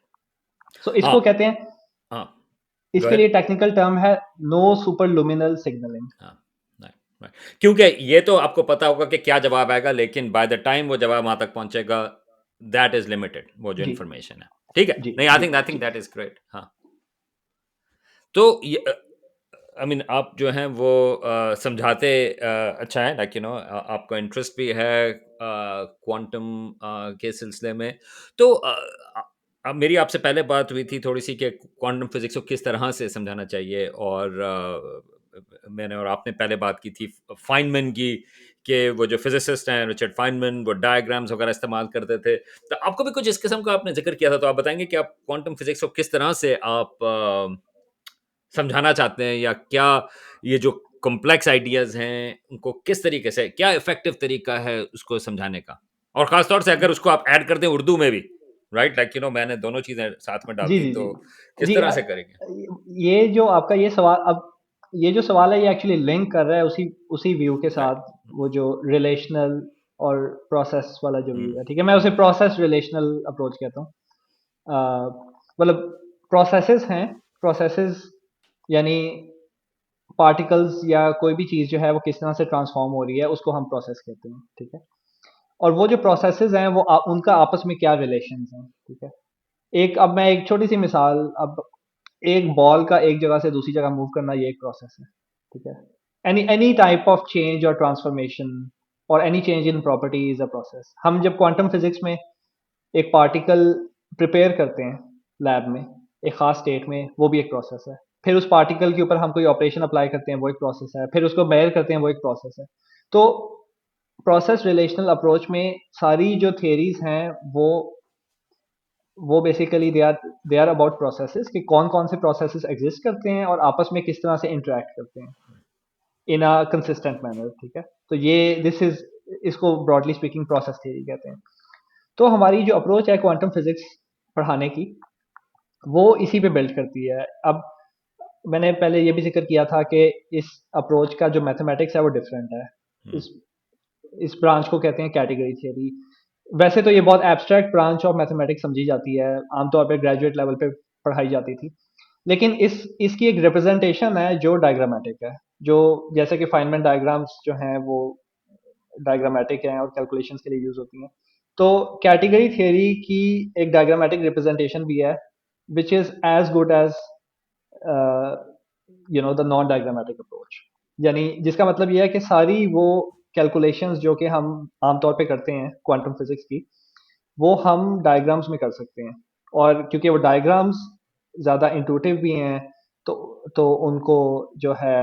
[SPEAKER 2] So
[SPEAKER 1] हाँ।
[SPEAKER 2] इसको कहते हैं,
[SPEAKER 1] हाँ। गो
[SPEAKER 2] इसके लिए
[SPEAKER 1] अहेड।
[SPEAKER 2] टेक्निकल टर्म है नो सुपरलुमिनल सिग्नलिंग।
[SPEAKER 1] हाँ। राइट। राइट। क्योंकि ये तो आपको पता होगा कि क्या जवाब आएगा, लेकिन बाय द टाइम वो जवाब वहां तक पहुंचेगा, दैट इज लिमिटेड, वो जो
[SPEAKER 2] जी
[SPEAKER 1] इन्फॉर्मेशन है। ठीक है,
[SPEAKER 2] जी
[SPEAKER 1] नहीं, आई
[SPEAKER 2] जी
[SPEAKER 1] थिंक
[SPEAKER 2] जी।
[SPEAKER 1] That is great. हाँ। तो ये आई मीन आप जो हैं वो समझाते अच्छा है, लाइक आपका इंटरेस्ट भी है क्वांटम के सिलसिले में। तो अब मेरी आपसे पहले बात हुई थी थोड़ी सी कि क्वांटम फिजिक्स को किस तरह से समझाना चाहिए, और मैंने और आपने पहले बात की थी फाइनमैन की, कि वो जो फिजिसिस्ट हैं रिचर्ड फाइनमैन, वो डायग्राम्स वगैरह इस्तेमाल करते थे। तो आपको भी कुछ इस किस्म का आपने जिक्र किया था, तो आप बताएंगे कि आप क्वांटम फिजिक्स को किस तरह से आप समझाना चाहते हैं, या क्या ये जो कॉम्प्लेक्स आइडियाज हैं उनको किस तरीके से, क्या इफेक्टिव तरीका है उसको समझाने का, और खासतौर से अगर उसको आप ऐड कर दें उर्दू में भी, राइट, लाइक मैंने दोनों चीजें साथ में डाल
[SPEAKER 2] जी
[SPEAKER 1] दी,
[SPEAKER 2] जी जी
[SPEAKER 1] तो किस
[SPEAKER 2] जी।
[SPEAKER 1] तरह से करेंगे?
[SPEAKER 2] ये जो आपका ये सवाल, अब ये जो सवाल है ये एक्चुअली लिंक कर रहा है उसी उसी व्यू के
[SPEAKER 1] राइट।
[SPEAKER 2] साथ, वो जो रिलेशनल और प्रोसेस वाला जो व्यू
[SPEAKER 1] हम्म।
[SPEAKER 2] है, ठीक है। मैं उसे
[SPEAKER 1] हम्म।
[SPEAKER 2] प्रोसेस रिलेशनल अप्रोच कहता हूँ। मतलब प्रोसेसेस हैं, प्रोसेसेस यानी पार्टिकल्स या कोई भी चीज़ जो है वो किस तरह से ट्रांसफॉर्म हो रही है, उसको हम प्रोसेस कहते हैं, ठीक है। और वो जो प्रोसेसेस हैं वो उनका आपस में क्या रिलेशंस हैं, ठीक है। एक, अब मैं एक छोटी सी मिसाल, अब एक बॉल का एक जगह से दूसरी जगह मूव करना, ये एक प्रोसेस है, ठीक है। Any any type of change और ट्रांसफॉर्मेशन और any change in property is a process. हम जब क्वांटम फिजिक्स में एक पार्टिकल प्रिपेयर करते हैं लैब में एक खास स्टेट में, वो भी एक प्रोसेस है। फिर उस पार्टिकल के ऊपर हम कोई ऑपरेशन अप्लाई करते हैं, वो एक प्रोसेस है। फिर उसको मेजर करते हैं, वो एक प्रोसेस है। तो प्रोसेस रिलेशनल अप्रोच में सारी जो थियरीज हैं वो basically they are about processes, कि कौन कौन से प्रोसेसेस एग्जिस्ट करते हैं और आपस में किस तरह से इंटरेक्ट करते हैं इन अ कंसिस्टेंट मैनर, ठीक है। तो ये दिस इज, इसको ब्रॉडली स्पीकिंग प्रोसेस थ्योरी कहते हैं। तो हमारी जो अप्रोच है क्वांटम फिजिक्स पढ़ाने की, वो इसी पे बिल्ड करती है। अब मैंने पहले ये भी जिक्र किया था कि इस अप्रोच का जो मैथमेटिक्स है वो डिफरेंट है।
[SPEAKER 1] हम्म।
[SPEAKER 2] इस इस ब्रांच को कहते हैं कैटेगरी थियरी। वैसे तो ये बहुत एब्स्ट्रैक्ट ब्रांच ऑफ मैथमेटिक्स समझी जाती है, आमतौर पे ग्रेजुएट लेवल पे पढ़ाई जाती थी। लेकिन इस इसकी एक रिप्रेजेंटेशन है जो डायग्रामेटिक है, जो जैसे कि फाइनमैन डायग्राम्स जो हैं वो डायग्रामेटिक हैं और कैलकुलेशंस के लिए यूज होती हैं। तो कैटेगरी थियरी की एक डायग्रामेटिक रिप्रेजेंटेशन भी है, which is as good as the non diagrammatic approach. यानी जिसका मतलब ये है कि सारी वो कैलकुलेशंस जो कि हम आमतौर पे करते हैं क्वांटम फिजिक्स की, वो हम डायग्राम्स में कर सकते हैं। और क्योंकि वो डायग्राम्स ज़्यादा इंटूटिव भी हैं, तो उनको जो है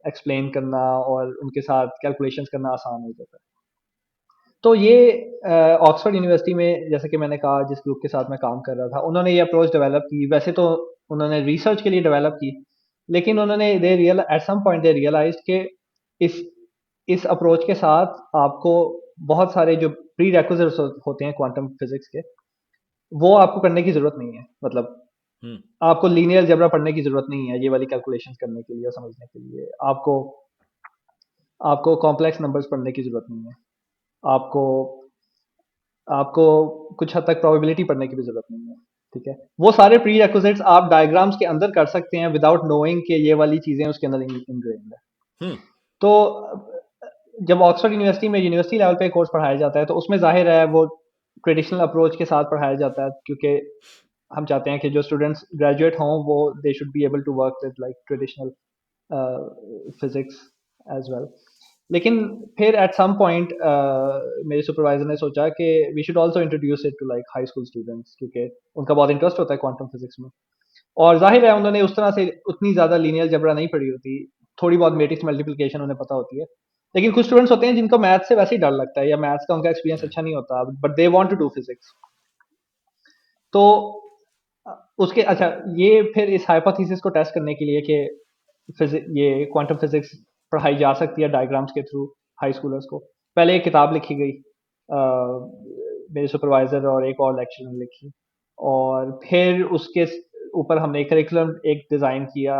[SPEAKER 2] एक्सप्लेन करना और उनके साथ कैलकुलेशंस करना आसान हो जाता है। तो ये ऑक्सफोर्ड यूनिवर्सिटी में, जैसे कि मैंने कहा, जिस ग्रुप के साथ मैं काम कर रहा था, उन्होंने ये अप्रोच डेवलप की। वैसे तो उन्होंने रिसर्च के लिए डेवलप की, लेकिन उन्होंने they real at some point they realised कि इस इस अप्रोच के साथ आपको बहुत सारे जो प्री रेक्विजिट्स होते हैं क्वांटम फिजिक्स के, वो आपको करने की ज़रूरत नहीं है। मतलब
[SPEAKER 1] हम्म।
[SPEAKER 2] आपको लीनियर अलजेब्रा पढ़ने की ज़रूरत नहीं है ये वाली कैलकुलेशंस करने के लिए और समझने के लिए। आपको आपको कॉम्प्लेक्स नंबर्स पढ़ने की ज़रूरत नहीं है। आपको आपको कुछ हद तक प्रोबेबिलिटी पढ़ने की भी ज़रूरत नहीं है, ठीक है। वो सारे प्री रेक्विजिट्स आप डायग्राम्स के अंदर कर सकते हैं विदाउट नोइंग कि ये वाली चीज़ें उसके अंदर इनग्रेन्ड है।
[SPEAKER 1] हम्म।
[SPEAKER 2] तो जब ऑक्सफोर्ड यूनिवर्सिटी में यूनिवर्सिटी लेवल पे कोर्स पढ़ाया जाता है, तो उसमें जाहिर है वो ट्रेडिशनल अप्रोच के साथ पढ़ाया जाता है, क्योंकि हम चाहते हैं कि जो स्टूडेंट्स ग्रेजुएट हों वो they should be able to work with like traditional physics as well. लेकिन फिर एट सम पॉइंट मेरे सुपरवाइजर ने सोचा कि we should also introduce it to like high school students, क्योंकि उनका बहुत इंटरेस्ट होता है क्वांटम फिजिक्स में। और जाहिर है उन्होंने उस तरह से उतनी ज़्यादा लीनियर जबरा नहीं पढ़ी होती, थोड़ी बहुत मैट्रिक्स मल्टीप्लिकेशन उन्हें पता होती है। लेकिन कुछ स्टूडेंट्स होते हैं जिनको मैथ्स से वैसे ही डर लगता है, या मैथ्स का उनका एक्सपीरियंस अच्छा नहीं होता, but they want to do physics. तो उसके अच्छा, ये फिर इस हाइपोथेसिस को टेस्ट करने के लिए कि ये क्वांटम फिजिक्स पढ़ाई जा सकती है डायग्राम्स के थ्रू हाई स्कूलर्स को, पहले एक किताब लिखी गई, मेरे सुपरवाइजर और एक और लेक्चरर ने लिखी, और फिर उसके ऊपर हमने एक करिकुलम एक डिज़ाइन किया,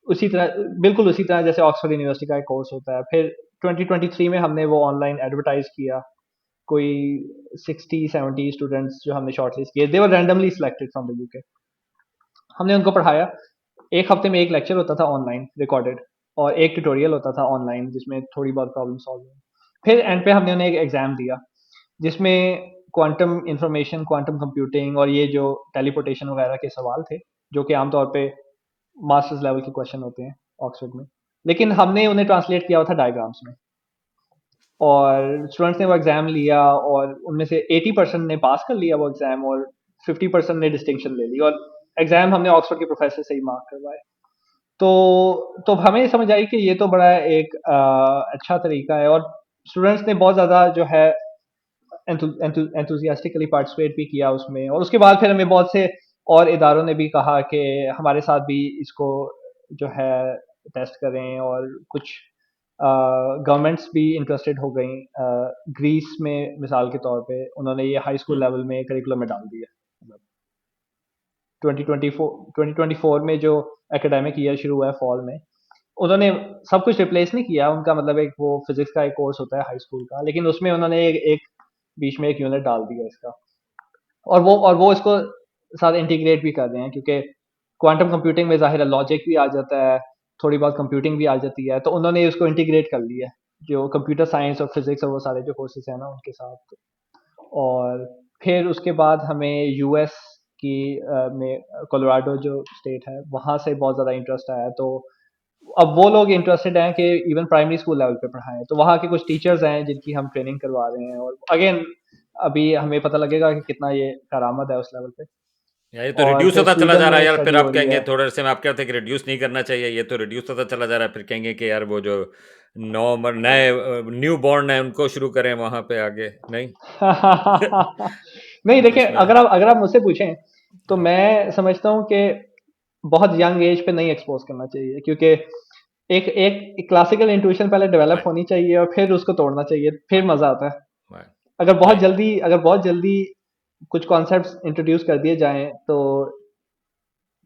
[SPEAKER 2] उसी तरह, बिल्कुल उसी तरह जैसे ऑक्सफोर्ड यूनिवर्सिटी का एक कोर्स होता है। फिर 2023 में हमने वो ऑनलाइन एडवर्टाइज किया, कोई 60-70 स्टूडेंट्स जो हमने शॉर्टलिस्ट किए, they were randomly selected from the UK. हमने उनको पढ़ाया, एक हफ्ते में एक लेक्चर होता था ऑनलाइन रिकॉर्डेड, और एक ट्यूटोरियल होता था ऑनलाइन जिसमें थोड़ी बहुत प्रॉब्लम सॉल्व हुई। फिर एंड पे हमने उन्हें एक एग्जाम दिया जिसमें क्वांटम इंफॉर्मेशन, क्वांटम कंप्यूटिंग और ये जो टेलीपोर्टेशन वगैरह के सवाल थे, जो कि आमतौर पे मास्टर्स लेवल के क्वेश्चन होते हैं ऑक्सफोर्ड में, लेकिन हमने उन्हें ट्रांसलेट किया हुआ था डायग्राम्स में। और स्टूडेंट्स ने वो एग्ज़ाम लिया, और उनमें से 80% ने पास कर लिया वो एग्ज़ाम, और 50% ने डिस्टिंक्शन ले ली, और एग्ज़ाम हमने ऑक्सफोर्ड के प्रोफेसर से ही मार्क करवाए। तो हमें समझ आई कि ये तो बड़ा एक अच्छा तरीका है, और स्टूडेंट्स ने बहुत ज़्यादा जो है एंथुसियास्टिकली पार्टिसिपेट भी किया उसमें। और उसके बाद फिर हमें बहुत से और इदारों ने भी कहा कि हमारे साथ भी इसको जो है टेस्ट करें, और कुछ गवर्नमेंट्स भी इंटरेस्टेड हो गई। ग्रीस में मिसाल के तौर पे उन्होंने ये हाई स्कूल
[SPEAKER 1] हम्म,
[SPEAKER 2] लेवल में करिकुलम में डाल दिया। 2024 में जो एकेडमिक ईयर शुरू हुआ है फॉल में, उन्होंने सब कुछ रिप्लेस नहीं किया उनका, मतलब एक वो फिजिक्स का एक कोर्स होता है हाई स्कूल का, लेकिन उसमें उन्होंने एक बीच में एक यूनिट डाल दिया इसका। और वो इसको साथ इंटीग्रेट भी कर रहे हैं, क्योंकि क्वांटम कंप्यूटिंग में ज़ाहिर है लॉजिक भी आ जाता है, थोड़ी बहुत कंप्यूटिंग भी आ जाती है, तो उन्होंने उसको इंटीग्रेट कर लिया है जो कंप्यूटर साइंस और फिजिक्स और वो सारे जो कोर्सेज हैं ना उनके साथ। और फिर उसके बाद हमें यूएस की में कोलोराडो जो स्टेट है वहाँ से बहुत ज़्यादा इंटरेस्ट आया। तो अब वो लोग इंटरेस्टेड हैं कि इवन प्राइमरी स्कूल लेवल पे पढ़ाएं, तो वहाँ के कुछ टीचर्स हैं जिनकी हम ट्रेनिंग करवा रहे हैं, और अगेन अभी हमें पता लगेगा कि कितना ये कारामद है उस लेवल पे।
[SPEAKER 1] यार ये तो
[SPEAKER 2] और
[SPEAKER 1] रिड्यूस
[SPEAKER 2] फिर
[SPEAKER 1] होता चला
[SPEAKER 2] स्वीडन
[SPEAKER 1] जा रहा
[SPEAKER 2] में
[SPEAKER 1] है
[SPEAKER 2] एक
[SPEAKER 1] यार,
[SPEAKER 2] स्टडी
[SPEAKER 1] फिर
[SPEAKER 2] हो
[SPEAKER 1] आप
[SPEAKER 2] रही
[SPEAKER 1] कहेंगे
[SPEAKER 2] है।
[SPEAKER 1] थोड़े से में आप कहते हैं कि रिड्यूस नहीं करना चाहिए, ये तो रिड्यूस होता चला जा रहा है, फिर कहेंगे कि यार वो जो नए न्यू बॉर्न है उनको शुरू करें वहां पे आगे, नहीं?
[SPEAKER 2] नहीं देखिए,
[SPEAKER 1] जिसमें
[SPEAKER 2] अगर आप मुझसे पूछें तो मैं समझता हूँ कि बहुत यंग एज पे नहीं एक्सपोज करना चाहिए, क्योंकि एक एक क्लासिकल इंट्यूशन पहले डेवलप
[SPEAKER 1] राइट,
[SPEAKER 2] होनी चाहिए और फिर उसको तोड़ना चाहिए, फिर
[SPEAKER 1] राइट,
[SPEAKER 2] मजा आता है।
[SPEAKER 1] राइट,
[SPEAKER 2] अगर
[SPEAKER 1] नहीं,
[SPEAKER 2] बहुत जल्दी कुछ कॉन्सेप्ट्स इंट्रोड्यूस कर दिए जाएं तो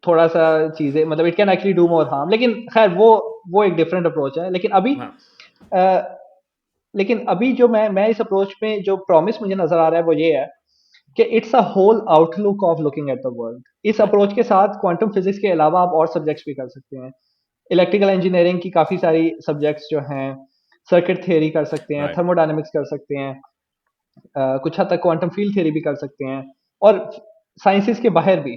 [SPEAKER 2] थोड़ा सा चीजें, मतलब it can actually do more harm, लेकिन खैर वो एक डिफरेंट अप्रोच है।
[SPEAKER 1] हाँ,
[SPEAKER 2] लेकिन अभी जो मैं इस अप्रोच में जो प्रॉमिस मुझे नजर आ रहा है वो ये है कि it's a whole outlook of looking at the world. इस
[SPEAKER 1] राइट,
[SPEAKER 2] अप्रोच के साथ क्वांटम फिजिक्स के अलावा आप और सब्जेक्ट्स भी कर सकते हैं। इलेक्ट्रिकल इंजीनियरिंग की काफ़ी सारी सब्जेक्ट्स जो हैं, सर्किट थियरी कर सकते हैं,
[SPEAKER 1] राइट,
[SPEAKER 2] थर्मोडायनेमिक्स कर सकते हैं, कुछ हद तक क्वांटम फील्ड थियरी भी कर सकते हैं, और साइंसेस के बाहर भी,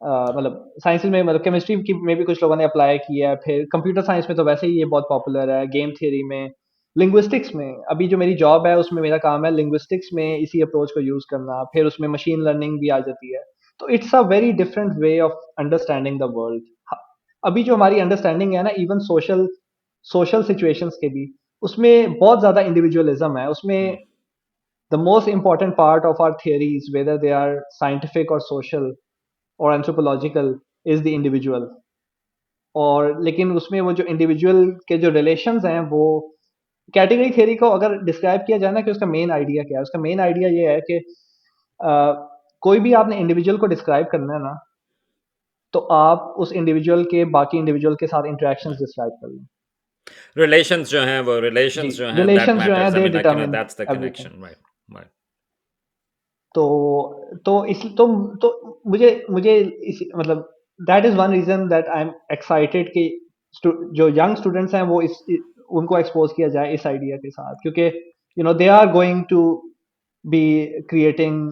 [SPEAKER 2] मतलब साइंसेस में, मतलब केमिस्ट्री की में भी कुछ लोगों ने अप्लाई किया है, फिर कंप्यूटर साइंस में तो वैसे ही ये बहुत पॉपुलर है, गेम थियरी में, लिंग्विस्टिक्स में, अभी जो मेरी जॉब है उसमें मेरा काम है लिंग्विस्टिक्स में इसी अप्रोच को यूज़ करना, फिर उसमें मशीन लर्निंग भी आ जाती है। तो it's a very different way of understanding the world. अभी जो हमारी अंडरस्टैंडिंग है ना, इवन सोशल सोशल सिचुएशंस के भी, उसमें बहुत ज़्यादा इंडिविजुअलिज्म है उसमें। the most important part of our theories, whether they are scientific or social or anthropological, is the individual। और लेकिन उसमें वो जो इंडिविजुअल के जो रिलेशंस हैं, वो कैटेगरी थ्योरी को अगर डिस्क्राइब किया जाए ना कि उसका मेन आइडिया क्या है, उसका मेन आइडिया ये है कि कोई भी आपने इंडिविजुअल को डिस्क्राइब करना है ना, तो आप उस इंडिविजुअल के बाकी इंडिविजुअल के साथ इंटरेक्शंस
[SPEAKER 1] राइट,
[SPEAKER 2] डिस्क्राइब कर लें।
[SPEAKER 1] रिलेशंस जो हैं वो
[SPEAKER 2] जी,
[SPEAKER 1] रिलेशंस जो हैं दैट
[SPEAKER 2] रिलेशंस जो हैं
[SPEAKER 1] matters, I
[SPEAKER 2] they
[SPEAKER 1] mean like
[SPEAKER 2] determine
[SPEAKER 1] that's the
[SPEAKER 2] everything.
[SPEAKER 1] Connection, right, right,
[SPEAKER 2] तो इस तो मुझे मुझे इस मतलब that is one reason that I am excited कि जो यंग स्टूडेंट्स हैं वो उनको एक्सपोज किया जाए इस आइडिया के साथ, क्योंकि they are going to be creating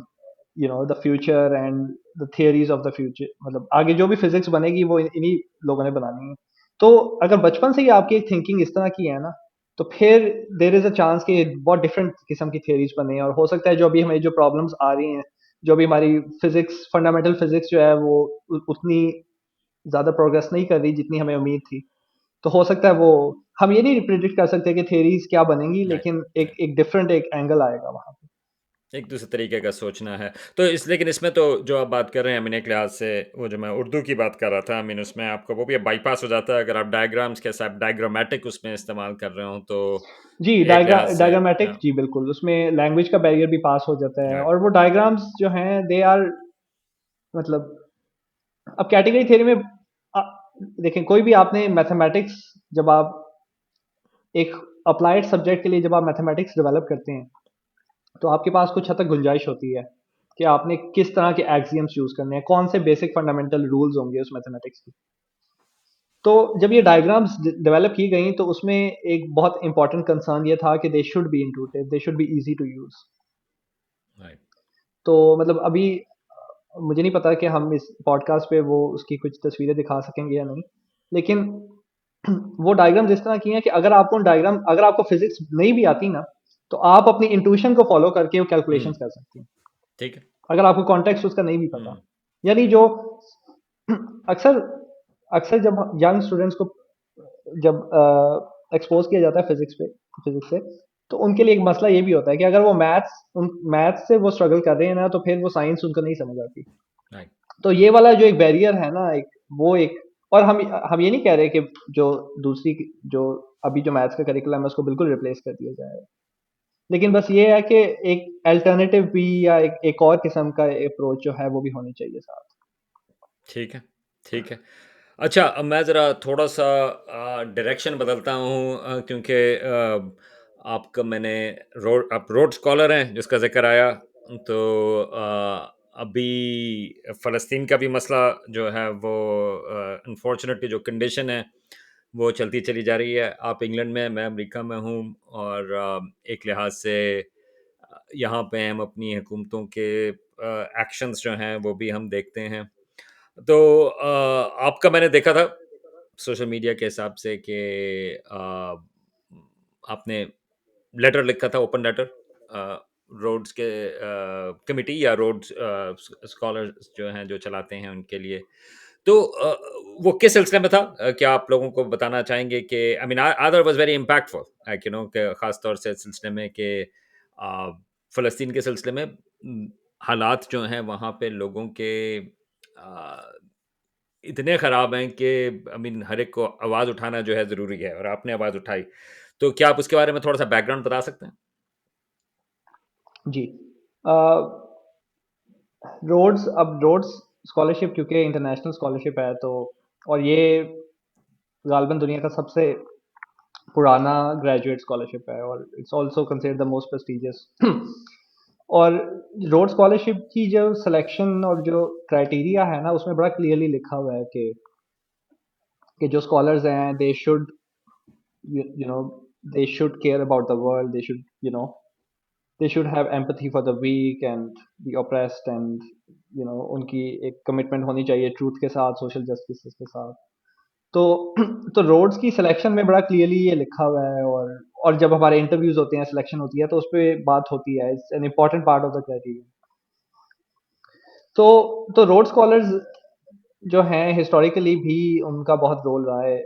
[SPEAKER 2] the future and the theories of the future, मतलब आगे जो भी फिजिक्स बनेगी वो इन्हीं लोगों ने बनानी है। तो अगर बचपन से ही आपकी थिंकिंग इस तरह की है ना, तो फिर देर इज अ चांस कि बहुत डिफरेंट किस्म की थियरीज बने, और हो सकता है जो अभी हमें जो प्रॉब्लम्स आ रही हैं, जो भी हमारी फिजिक्स, फंडामेंटल फिजिक्स जो है वो उतनी ज़्यादा प्रोग्रेस नहीं कर रही जितनी हमें उम्मीद थी। तो हो सकता है वो, हम ये नहीं प्रिडिक्ट कर सकते कि थियरीज क्या बनेंगी,
[SPEAKER 1] राइट,
[SPEAKER 2] लेकिन एक
[SPEAKER 1] राइट।
[SPEAKER 2] एक डिफरेंट एक एंगल आएगा वहाँ पे।
[SPEAKER 1] एक दूसरे तरीके का सोचना है। तो इस लेकिन इसमें तो जो आप बात कर रहे हैं, आई मीन एक लिहाज़ से वो जो मैं उर्दू की बात कर रहा था, आई मीन उसमें आपका वो भी बाईपास हो जाता है अगर आप डायग्राम्स के साथ डायग्रामेटिक उसमें इस्तेमाल कर रहे हो तो
[SPEAKER 2] जी,
[SPEAKER 1] एक लिहाज़ से
[SPEAKER 2] डायग्रामेटिक जी बिल्कुल, उसमें लैंग्वेज का बैरियर भी पास हो जाता है
[SPEAKER 1] राइट,
[SPEAKER 2] और वो डायग्राम्स जो हैं दे आर मतलब अब कैटेगरी थ्योरी में अ, देखें कोई भी आपने मैथमेटिक्स जब आप एक अप्लाइड सब्जेक्ट के लिए जब आप मैथमेटिक्स डेवलप करते हैं, तो आपके पास कुछ हद तक गुंजाइश होती है कि आपने किस तरह के एक्सियम्स यूज़ करने हैं, कौन से बेसिक फंडामेंटल रूल्स होंगे उस मैथमेटिक्स के। तो जब ये डायग्राम्स डेवलप की गई तो उसमें एक बहुत इंपॉर्टेंट कंसर्न ये था कि they should be intuitive, they should be easy to use.
[SPEAKER 1] Right,
[SPEAKER 2] तो मतलब अभी मुझे नहीं पता कि हम इस पॉडकास्ट पे वो उसकी कुछ तस्वीरें दिखा सकेंगे या नहीं, लेकिन वो डायग्राम जिस तरह की हैं कि अगर आपको फिजिक्स नहीं भी आती ना, तो आप अपनी इंट्यूशन को फॉलो करके वो
[SPEAKER 1] हुँ,
[SPEAKER 2] कैलकुलेशंस कर सकते हैं
[SPEAKER 1] ठीक है।
[SPEAKER 2] अगर आपको कॉन्टेक्स्ट उसका नहीं भी पता।
[SPEAKER 1] हुँ,
[SPEAKER 2] यानी जो अक्सर अक्सर जब यंग स्टूडेंट्स को जब एक्सपोज किया जाता है फिजिक्स से, तो उनके लिए एक मसला ये भी होता है कि अगर वो मैथ्स से वो स्ट्रगल कर रहे हैं ना, तो फिर वो साइंस उनको नहीं समझ आती।
[SPEAKER 1] राइट,
[SPEAKER 2] तो ये वाला जो एक बैरियर है ना, एक वो एक और हम ये नहीं कह रहे कि जो दूसरी जो अभी जो मैथ्स का करिकुलम है उसको बिल्कुल रिप्लेस कर दिया जाए, लेकिन बस ये है कि एक अल्टरनेटिव भी या एक और किस्म का अप्रोच जो है वो भी होनी चाहिए साथ।
[SPEAKER 1] ठीक है, ठीक है। अच्छा, अब मैं ज़रा थोड़ा-सा डायरेक्शन बदलता हूँ क्योंकि आपका मैंने आप रोड स्कॉलर हैं जिसका ज़िक्र आया, तो अभी फ़लस्तीन का भी मसला जो है वो अनफॉर्चुनेटली जो कंडीशन है, वो चलती चली जा रही है। आप इंग्लैंड में, मैं अमेरिका में हूँ और एक लिहाज से यहाँ पे हम अपनी हुकूमतों के एक्शंस जो हैं, वो भी हम देखते हैं। तो आपका मैंने देखा था सोशल मीडिया के हिसाब से कि आपने लेटर लिखा था ओपन लेटर रोड्स के कमिटी या रोड्स स्कॉलर्स जो हैं जो चलाते हैं उनके लिए तो वो किस सिलसिले में था क्या आप लोगों को बताना चाहेंगे कि आई मीन आदर was very impactful like you know कि खास तौर से इस सिलसिले में कि फ़लस्तीन के सिलसिले में हालात जो हैं वहाँ पे लोगों के अ, इतने ख़राब हैं कि आई मीन हर एक को आवाज़ उठाना जो है ज़रूरी है और आपने आवाज़ उठाई। तो क्या आप उसके बारे में थोड़ा-सा बैकग्राउंड बता सकते हैं?
[SPEAKER 2] जी, रोड्स स्कॉलरशिप क्योंकि इंटरनेशनल स्कॉलरशिप है, तो और ये गालबन दुनिया का सबसे पुराना ग्रेजुएट स्कॉलरशिप है और it's also considered the most prestigious. और रोड स्कॉलरशिप की जो सिलेक्शन और जो क्राइटेरिया है ना, उसमें बड़ा क्लियरली लिखा हुआ है कि जो स्कॉलर्स हैं they should you know they should care about the world, they should they should have empathy for the weak and the oppressed, and उनकी एक कमिटमेंट होनी चाहिए ट्रूथ के साथ, सोशल जस्टिस के साथ। तो तो रोड्स की सिलेक्शन में बड़ा क्लियरली ये लिखा हुआ है, और जब हमारे इंटरव्यूज होते हैं, सिलेक्शन होती है, तो उस पर बात होती है, it's an important part of the criteria. तो रोड स्कॉलर्स जो हैं हिस्टोरिकली भी उनका बहुत रोल रहा है,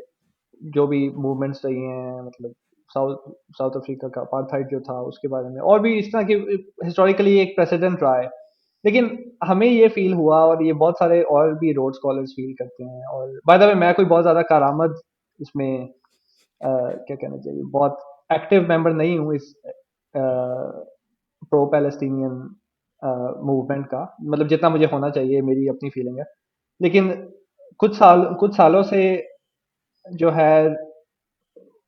[SPEAKER 2] जो भी मूवमेंट्स रही हैं, मतलब साउथ साउथ अफ्रीका का अपार्थाइड जो था उसके बारे में, और भी इस तरह के हिस्टोरिकली एक प्रेसिडेंट रहा है। लेकिन हमें ये फील हुआ, और ये बहुत सारे और भी रोड स्कॉलर्स फील करते हैं, और बाय द वे मैं कोई बहुत ज़्यादा कारामद इसमें क्या कहना चाहिए, बहुत एक्टिव मेंबर नहीं हूँ इस प्रो पैलेस्टीनियन मूवमेंट का, मतलब जितना मुझे होना चाहिए, मेरी अपनी फीलिंग है। लेकिन कुछ सालों से जो है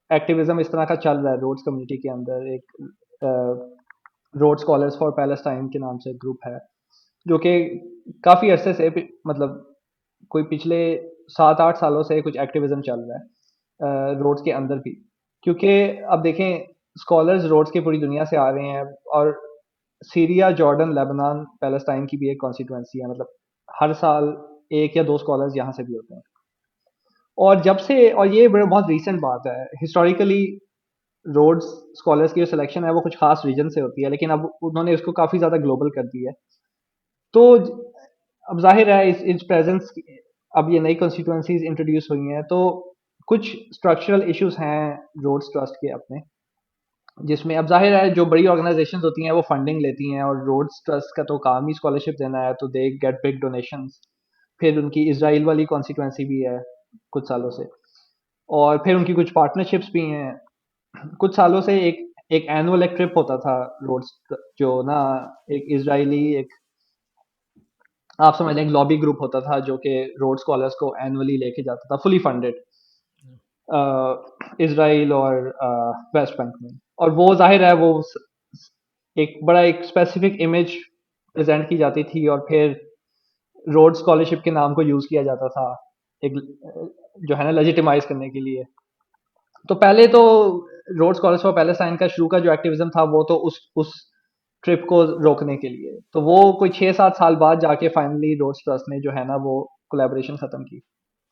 [SPEAKER 2] एक्टिविज्म इस तरह का चल रहा है रोड्स कम्युनिटी के अंदर, एक रोड स्कॉलर्स फॉर पैलेस्टाइन के नाम से एक ग्रुप है, जो कि काफ़ी अरसे से मतलब कोई पिछले 7-8 सालों से कुछ एक्टिविज्म चल रहा है रोड्स के अंदर भी, क्योंकि अब देखें स्कॉलर्स रोड्स की पूरी दुनिया से आ रहे हैं, और सीरिया, जॉर्डन, लेबनान, पैलेस्टाइन की भी एक कॉन्स्टिट्यूंसी है, मतलब हर साल एक या दो स्कॉलर्स यहाँ से भी होते हैं। और जब से, और ये बहुत रीसेंट बात है, हिस्टोरिकली रोड्स स्कॉलर्स की जो सिलेक्शन है वो कुछ खास रीजन से होती है, लेकिन अब उन्होंने इसको काफ़ी ज़्यादा ग्लोबल कर दिया है। तो अब जाहिर है इस प्रेजेंस अब ये नई कॉन्स्टिट्यूंसीज इंट्रोड्यूस हुई हैं, तो कुछ स्ट्रक्चरल इश्यूज हैं रोड्स ट्रस्ट के अपने, जिसमें अब जाहिर है जो बड़ी ऑर्गेनाइजेशंस होती हैं वो फंडिंग लेती हैं, और रोड्स ट्रस्ट का तो काम ही स्कॉलरशिप देना है, तो दे गेट बिग डोनेशंस। फिर उनकी इसराइल वाली कॉन्सिक्वेंसी भी है कुछ सालों से, और फिर उनकी कुछ पार्टनरशिप्स भी हैं। कुछ सालों से एक एक एनुअल एक ट्रिप होता था रोड्स, जो ना एक इजरायली एक, आप समझ लें, एक लॉबी ग्रुप होता था जो कि रोड स्कॉलर्स को एनुअली लेके जाता था, फुली फंडेड, इसराइल और वेस्ट बैंक में। और वो जाहिर है वो एक बड़ा एक स्पेसिफिक इमेज प्रेजेंट की जाती थी, और फिर रोड स्कॉलरशिप के नाम को यूज किया जाता था एक जो है ना लेजिटिमाइज करने के लिए। तो पहले तो रोड स्कॉलर्स फॉर पैलेस्टाइन का शुरू का जो एक्टिविज्म था वो तो उस ट्रिप को रोकने के लिए, तो वो कोई 6-7 साल बाद जाके फाइनली रोड ट्रस्ट ने जो है ना वो कोलेबोरेशन खत्म की।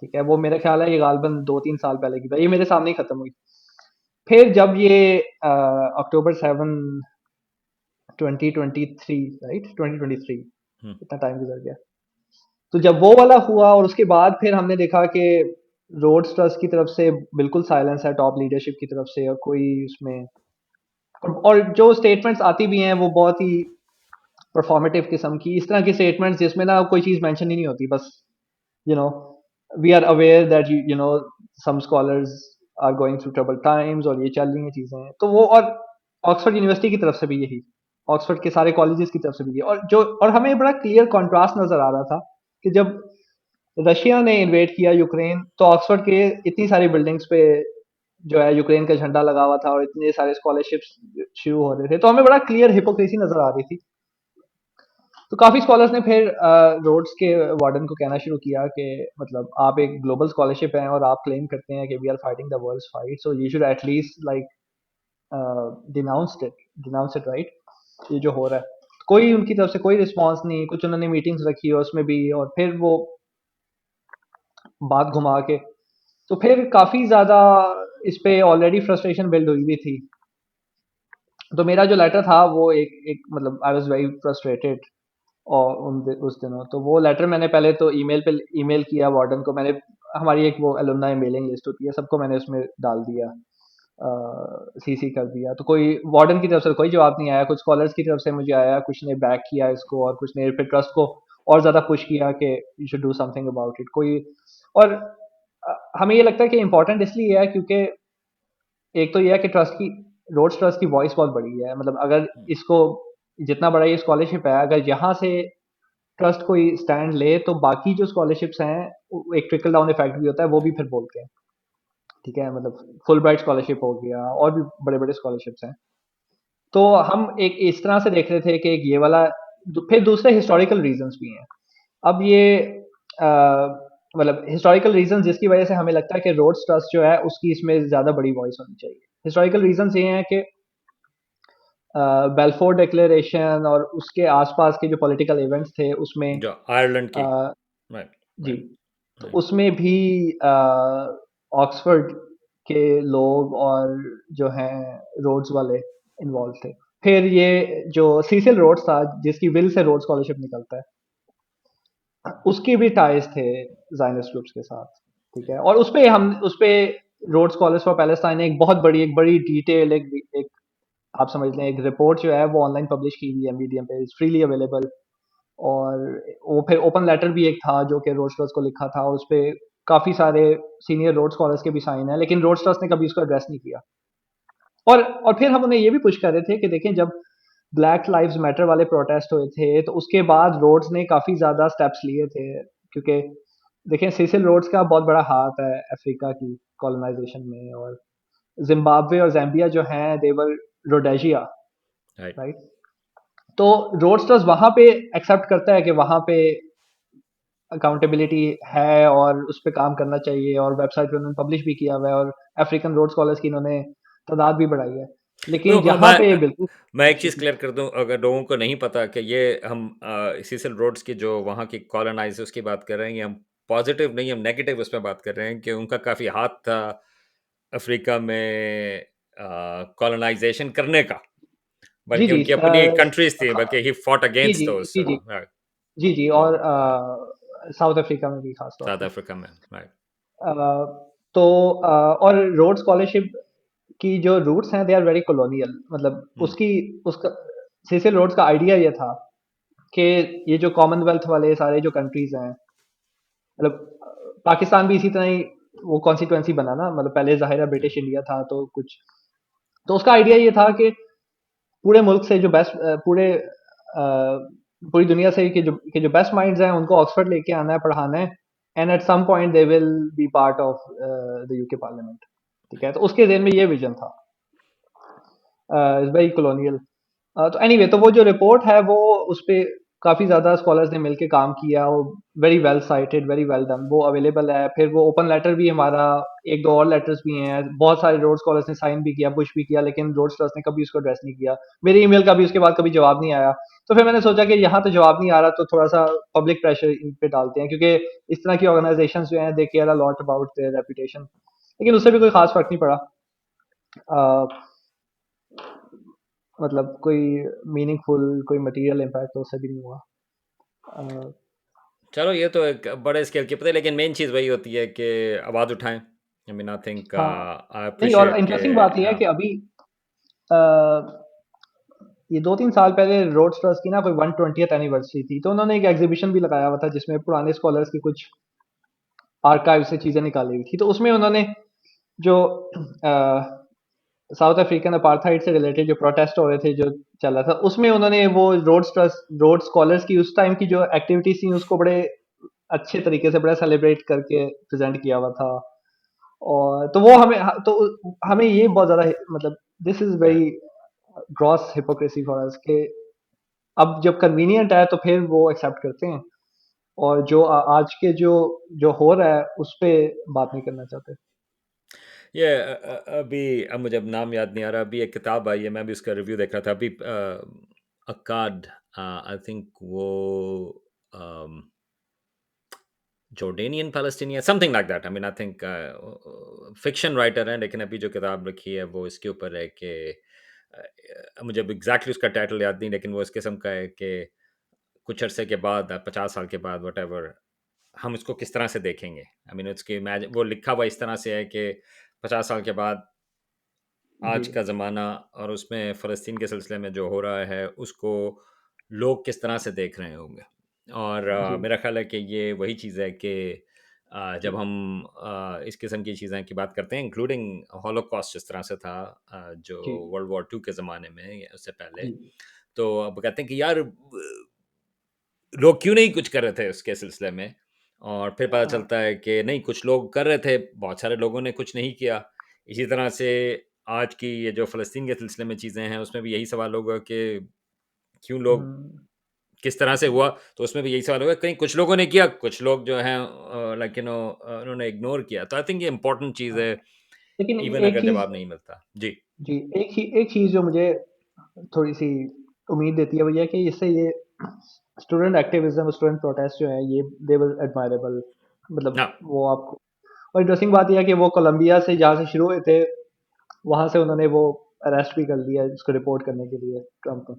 [SPEAKER 2] ठीक है, वो मेरा ख्याल है ये गालबन 2-3 साल पहले की था, ये मेरे सामने ही खत्म हुई। फिर जब ये अक्टूबर 7 2023, राइट, 2023,
[SPEAKER 1] हम्म,
[SPEAKER 2] इतना टाइम गुजर गया। तो जब वो वाला हुआ और उसके बाद फिर हमने देखा कि रोड्स ट्रस्ट की तरफ से बिल्कुल साइलेंस है टॉप लीडरशिप की तरफ से, और कोई उसमें, और जो स्टेटमेंट्स आती भी हैं वो बहुत ही परफॉर्मेटिव किस्म की, इस तरह की स्टेटमेंट्स जिसमें ना कोई चीज़ मेंशन ही नहीं होती, बस you know we are aware that you know some scholars are going through trouble times, और ये चल रही हैं चीज़ें। तो वो, और ऑक्सफोर्ड यूनिवर्सिटी की तरफ से भी यही, ऑक्सफोर्ड के सारे कॉलेजेस की तरफ से भी यही, और हमें बड़ा क्लियर कॉन्ट्रास्ट नजर आ रहा था कि जब रशिया ने इन्वेड किया यूक्रेन, तो ऑक्सफोर्ड के इतनी सारी बिल्डिंग्स पे जो है यूक्रेन का झंडा लगा हुआ था, और इतने सारे स्कॉलरशिप्स शुरू हो रहे थे, तो हमें बड़ा क्लियर हिपोक्रेसी नजर आ रही थी। तो काफी स्कॉलर्स ने फिर रोड्स के वार्डन को कहना शुरू किया कि मतलब आप एक ग्लोबल स्कॉलरशिप हैं और आप क्लेम करते हैं कि we are fighting the world's fight, so you should at least like denounce it, right, ये जो हो रहा है। कोई उनकी तरफ से कोई रिस्पांस नहीं, कुछ उन्होंने मीटिंग्स रखी है उसमें भी, और फिर वो बात घुमा के, तो फिर काफी ज्यादा इस पे ऑलरेडी फ्रस्ट्रेशन बिल्ड हुई भी थी। तो मेरा जो लेटर था वो एक एक मतलब आई वाज वेरी फ्रस्ट्रेटेड, और उस दिनों तो वो लेटर मैंने पहले तो ईमेल पे ईमेल किया वार्डन को, मैंने हमारी एक वो एलुमनाई मेलिंग लिस्ट होती है, सबको मैंने उसमें डाल दिया, सीसी कर दिया। तो कोई वार्डन की तरफ से कोई जवाब नहीं आया, कुछ स्कॉलर्स की तरफ से मुझे आया, कुछ ने बैक किया इसको, और कुछ ने फिर ट्रस्ट को और ज़्यादा पुश किया कि you should do something about it कोई। और हमें ये लगता है कि इम्पोर्टेंट इसलिए है क्योंकि एक तो ये है कि ट्रस्ट की, रोड्स ट्रस्ट की वॉइस बहुत बड़ी है, मतलब अगर
[SPEAKER 1] हम्म,
[SPEAKER 2] इसको, जितना बड़ा ये स्कॉलरशिप है, अगर यहाँ से ट्रस्ट कोई स्टैंड ले तो बाकी जो स्कॉलरशिप्स हैं एक ट्रिकल डाउन इफेक्ट भी होता है, वो भी फिर बोलते हैं। ठीक है, मतलब फुल ब्राइट स्कॉलरशिप हो गया, और भी बड़े बड़े स्कॉलरशिप्स हैं। तो हम एक इस तरह से देख रहे थे कि एक ये वाला, फिर दूसरे हिस्टोरिकल रीजंस भी हैं। अब ये अ, मतलब हिस्टोरिकल रीजंस जिसकी वजह से हमें लगता है कि रोड्स ट्रस्ट जो है उसकी इसमें ज़्यादा बड़ी वॉइस होनी चाहिए। हिस्टोरिकल रीजंस ये हैं कि बेल्फोर डिक्लेरेशन और उसके आसपास के जो पॉलिटिकल इवेंट्स थे उसमें,
[SPEAKER 1] जो आयरलैंड की,
[SPEAKER 2] अ,
[SPEAKER 1] राइट,
[SPEAKER 2] जी,
[SPEAKER 1] राइट,
[SPEAKER 2] तो
[SPEAKER 1] राइट,
[SPEAKER 2] उसमें भी ऑक्सफोर्ड के लोग और जो हैं रोड्स वाले इन्वॉल्व थे। फिर ये जो सीसिल रोड्स था जिसकी विल से रोड स्कॉलरशिप निकलता है, उसके भी टाइज थे जायनिस्ट ग्रुप्स के साथ। ठीक है, और उस पे रोड स्कॉलर्स फॉर पैलेस्टाइन ने एक बड़ी डिटेल एक आप समझ लें एक रिपोर्ट जो है वो ऑनलाइन पब्लिश की हुई है मीडियम पे, फ्रीली अवेलेबल। और वो फिर ओपन लेटर भी एक था जो कि रोड्स को लिखा था, और उस पे काफी सारे सीनियर रोड स्कॉलर्स के भी साइन है, लेकिन रोड्स ने कभी उसको एड्रेस नहीं किया। और फिर हम उन्हें ये भी पुश कर रहे थे कि देखें, जब ब्लैक लाइव्स मैटर वाले प्रोटेस्ट हुए थे तो उसके बाद रोड्स ने काफी ज्यादा स्टेप्स लिए थे, क्योंकि देखें सिसिल रोड्स का बहुत बड़ा हाथ है अफ्रीका की कॉलोनाइजेशन में, और जिम्बाब्वे और जैम्बिया जो हैं देवर रोडेशिया,
[SPEAKER 1] राइट।
[SPEAKER 2] राइट। तो रोडस्टर्स वहां पे एक्सेप्ट करता है कि वहां पे अकाउंटेबिलिटी है और उस पर काम करना चाहिए, और वेबसाइट पे उन्होंने पब्लिश भी किया हुआ है, और अफ्रीकन रोड स्कॉलर्स की इन्होंने तादाद भी बढ़ाई है। लेकिन
[SPEAKER 1] तो
[SPEAKER 2] यहाँ पे बिल्कुल,
[SPEAKER 1] मैं एक
[SPEAKER 2] जी
[SPEAKER 1] चीज़ क्लियर कर दूं, अगर लोगों को नहीं पता कि ये हम सीसल रोड्स की जो वहाँ की कॉलोनाइजर्स की बात कर रहे हैं, ये हम पॉजिटिव नहीं, हम नेगेटिव उसमें बात कर रहे हैं कि उनका काफ़ी हाथ था अफ्रीका में कॉलोनाइजेशन करने का,
[SPEAKER 2] जी
[SPEAKER 1] बल्कि
[SPEAKER 2] जी
[SPEAKER 1] उनकी अपनी कंट्रीज थी,
[SPEAKER 2] हाँ,
[SPEAKER 1] बल्कि ही फॉट
[SPEAKER 2] जी
[SPEAKER 1] अगेंस्ट
[SPEAKER 2] जी
[SPEAKER 1] दोस।
[SPEAKER 2] जी जी जी जी,
[SPEAKER 1] तो
[SPEAKER 2] और साउथ अफ्रीका में भी खास तौर
[SPEAKER 1] साउथ
[SPEAKER 2] पे।
[SPEAKER 1] अफ्रीका में, राइट।
[SPEAKER 2] अ, तो और रोड स्कॉलरशिप कि जो रूट्स हैं दे आर वेरी कॉलोनियल, मतलब
[SPEAKER 1] हम्म,
[SPEAKER 2] उसकी उसका सिसिल रोड्स का आइडिया ये था कि ये जो कॉमनवेल्थ वाले सारे जो कंट्रीज हैं, मतलब पाकिस्तान भी इसी तरह ही वो कॉन्स्टिट्यूएंसी बना ना, मतलब पहले जाहिर है ब्रिटिश इंडिया था तो कुछ, तो उसका आइडिया ये था कि पूरे मुल्क से जो बेस्ट पूरी दुनिया से कि जो बेस्ट माइंड्स हैं उनको ऑक्सफोर्ड लेके आना है, पढ़ाना है, and at some point they will be part of the UK parliament. ठीक है, तो उसके ज़हन में ये विजन था, इज वेरी कॉलोनियल। तो एनीवे, तो वो जो रिपोर्ट है वो उस पे काफ़ी ज़्यादा स्कॉलर्स ने मिलके काम किया, वो very well cited, very well done, वो अवेलेबल है। फिर वो ओपन लेटर भी हमारा, एक दो और लेटर्स भी हैं, बहुत सारे रोड स्कॉलर्स ने साइन भी किया, पुश भी किया, लेकिन रोड स्कॉलर्स ने कभी उसको एड्रेस नहीं किया। मेरे ईमेल का भी उसके बाद कभी जवाब नहीं आया। तो फिर मैंने सोचा कि यहाँ तो जवाब नहीं आ रहा, तो थोड़ा सा पब्लिक प्रेशर इन पे डालते हैं, क्योंकि इस तरह की ऑर्गेनाइजेशन जो हैं they care a lot about their reputation. लेकिन उससे भी कोई खास फर्क नहीं पड़ा। अ, मतलब कोई मीनिंगफुल कोई मटेरियल इम्पैक्ट तो उससे भी नहीं हुआ। अ,
[SPEAKER 1] चलो ये तो एक बड़े स्केल की पता है, लेकिन मेन चीज़ वही होती है कि आवाज़ उठाएं। आई मीन आई थिंक
[SPEAKER 2] हाँ,
[SPEAKER 1] आई
[SPEAKER 2] नहीं, और
[SPEAKER 1] अप्रिशिएट के
[SPEAKER 2] इंटरेस्टिंग बात यह है
[SPEAKER 1] हाँ।
[SPEAKER 2] कि अभी अ, ये 2-3 साल पहले रोड ट्रस्ट की ना कोई 120th एनिवर्सरी थी, तो उन्होंने एक एग्जीबिशन भी लगाया हुआ था जिसमें पुराने स्कॉलर्स की कुछ आर्काइव से चीज़ें निकाली हुई थी। तो उसमें उन्होंने जो साउथ अफ्रीकन अपार्थाइड से रिलेटेड जो प्रोटेस्ट हो रहे थे, जो चल रहा था, उसमें उन्होंने वो रोड स्कॉलर्स की उस टाइम की जो एक्टिविटीज थी उसको बड़े अच्छे तरीके से, बड़ा सेलिब्रेट करके प्रेजेंट किया हुआ था। और तो वो हमें, तो हमें ये बहुत ज़्यादा, मतलब दिस इज़
[SPEAKER 1] या
[SPEAKER 2] very gross hypocrisy for us के अब जब कन्वीनियंट है तो फिर वो एक्सेप्ट करते हैं, और जो आज के जो जो हो रहा है उस पे बात नहीं करना चाहते।
[SPEAKER 1] ये अभी अब मुझे अब नाम याद नहीं आ रहा, अभी एक किताब आई है, मैं भी उसका रिव्यू देख रहा था अभी, अक्काद, आई थिंक वो Jordanian Palestinian something like that. I mean I think fiction writer है, लेकिन अभी जो किताब लिखी है वो इसके ऊपर है कि मुझे अब एग्जैक्टली उसका टाइटल याद नहीं, लेकिन वो इस किस्म का है कि कुछ अरसे के बाद, 50 साल के बाद, वट एवर, हम इसको किस तरह से देखेंगे। आई मीन उसकी वो लिखा हुआ इस तरह से है कि 50 साल के बाद
[SPEAKER 2] जी।
[SPEAKER 1] आज का ज़माना और उसमें फ़लस्तीन के सिलसिले में जो हो रहा है उसको लोग किस तरह से देख रहे होंगे। और
[SPEAKER 2] जी।
[SPEAKER 1] मेरा ख़्याल है कि ये वही चीज़ है कि जब
[SPEAKER 2] जी।
[SPEAKER 1] हम इस किस्म की चीज़ें की बात करते हैं, इंक्लूडिंग हॉलोकॉस्ट जिस तरह से था, जो
[SPEAKER 2] जी।
[SPEAKER 1] वर्ल्ड वॉर टू के ज़माने में या उससे पहले,
[SPEAKER 2] जी।
[SPEAKER 1] तो अब कहते हैं कि यार लोग क्यों नहीं कुछ कर रहे थे उसके सिलसिले में। और फिर पता
[SPEAKER 2] हाँ।
[SPEAKER 1] चलता है कि नहीं, कुछ लोग कर रहे थे, बहुत सारे लोगों ने कुछ नहीं किया। इसी तरह से आज की ये जो फ़लस्तीन के सिलसिले में चीज़ें हैं, उसमें भी यही सवाल होगा कि क्यों लोग,
[SPEAKER 2] हम्म।
[SPEAKER 1] किस तरह से हुआ? तो उसमें भी यही सवाल होगा, कहीं कुछ लोगों ने किया, कुछ लोग जो हैं लाइक उन्होंने इग्नोर किया। तो आई थिंक ये इम्पोर्टेंट चीज़
[SPEAKER 2] हाँ,
[SPEAKER 1] है,
[SPEAKER 2] लेकिन
[SPEAKER 1] इवन
[SPEAKER 2] एक
[SPEAKER 1] अगर
[SPEAKER 2] चीज,
[SPEAKER 1] जवाब नहीं मिलता। जी।
[SPEAKER 2] जी, एक चीज जो मुझे थोड़ी सी उम्मीद देती है वो ये है कि इससे ये स्टूडेंट एक्टिविज्म, स्टूडेंट प्रोटेस्ट जो है ये दे वर एडमायरेबल, मतलब
[SPEAKER 1] हाँ,
[SPEAKER 2] वो आपको, और इंटरेस्टिंग बात यह है कि वो कोलंबिया से जहाँ से शुरू हुए थे वहां से उन्होंने वो अरेस्ट भी कर लिया इसको रिपोर्ट करने के लिए ट्रम्प को।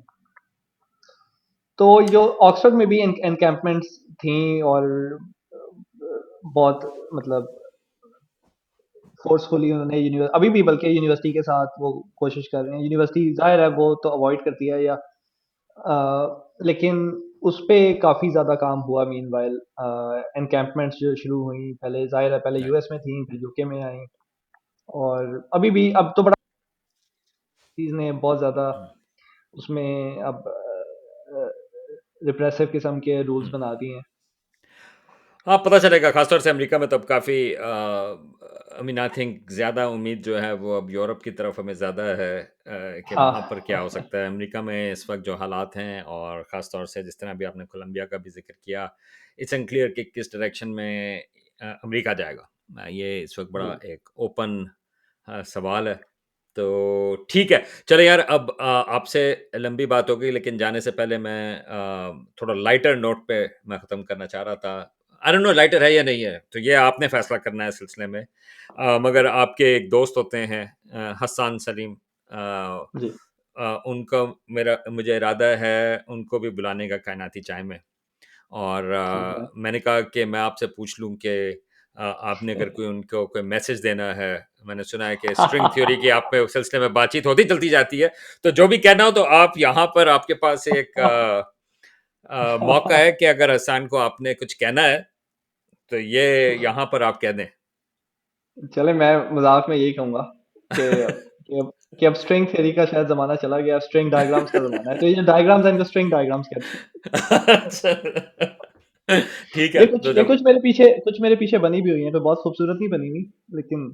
[SPEAKER 2] तो जो ऑक्सफोर्ड में भी एनकैंपमेंट्स थी, और बहुत, मतलब फोर्सफुली उन्होंने अभी भी बल्कि यूनिवर्सिटी के साथ वो कोशिश कर रहे हैं। यूनिवर्सिटी जाहिर है वो तो अवॉइड करती है, या लेकिन उस पे काफ़ी ज़्यादा काम हुआ मीन वाइल। एनकैंपमेंट्स जो शुरू हुई, पहले जाहिर है पहले
[SPEAKER 1] राइट।
[SPEAKER 2] यूएस में थी, फिर यूके में आई, और अभी भी अब तो बड़ा चीज़ ने बहुत ज़्यादा
[SPEAKER 1] हुँ,
[SPEAKER 2] उसमें अब रिप्रेसिव किस्म के रूल्स
[SPEAKER 1] हुँ।
[SPEAKER 2] बना दिए हैं।
[SPEAKER 1] हाँ, पता चलेगा, ख़ासतौर से अमेरिका में तो अब काफ़ी आई मीन आई थिंक ज़्यादा उम्मीद जो है वो अब यूरोप की तरफ हमें ज़्यादा है, कि वहाँ पर क्या हो
[SPEAKER 2] हाँ।
[SPEAKER 1] सकता है। अमेरिका में इस वक़्त जो हालात हैं, और ख़ासतौर से जिस तरह अभी आपने कोलंबिया का भी ज़िक्र किया, इट्स अनक्लियर कि किस डायरेक्शन में अमेरिका जाएगा। ये इस वक़्त
[SPEAKER 2] जी।
[SPEAKER 1] बड़ा एक ओपन सवाल है। तो ठीक है, चलो यार, अब आपसे लंबी बात हो गई, लेकिन जाने से पहले मैं थोड़ा लाइटर नोट पे मैं ख़त्म करना चाह रहा था। आई डोंट नो लाइटर है या नहीं है, तो ये आपने फ़ैसला करना है इस सिलसिले में। मगर आपके एक दोस्त होते हैं, हस्सान सलीम,
[SPEAKER 2] जी।
[SPEAKER 1] उनका मेरा मुझे इरादा है उनको भी बुलाने का कायनाती चाय में। और
[SPEAKER 2] ठीक है।
[SPEAKER 1] मैंने कहा कि मैं आपसे पूछ लूँ कि आपने अगर कोई उनको कोई मैसेज देना है, मैंने सुना है कि स्ट्रिंग थ्योरी की आप में उस सिलसिले में बातचीत होती चलती जाती है, तो जो भी कहना हो तो आप यहाँ पर आपके पास एक मौका है कि अगर हसन को आपने कुछ कहना है तो ये यहाँ पर आप कह दें।
[SPEAKER 2] चले, मैं मजाक में यही कहूंगा कि कि अब स्ट्रिंग थ्योरी का शायद जमाना चला गया, स्ट्रिंग डायग्राम्स का जमाना है, तो ये जो डायग्राम्स हैं इनको स्ट्रिंग डायग्राम्स कहते हैं।
[SPEAKER 1] अच्छा, ठीक है तो
[SPEAKER 2] ये
[SPEAKER 1] जब
[SPEAKER 2] कुछ मेरे पीछे बनी भी हुई हैं, तो बहुत खूबसूरत नहीं बनी हुई, लेकिन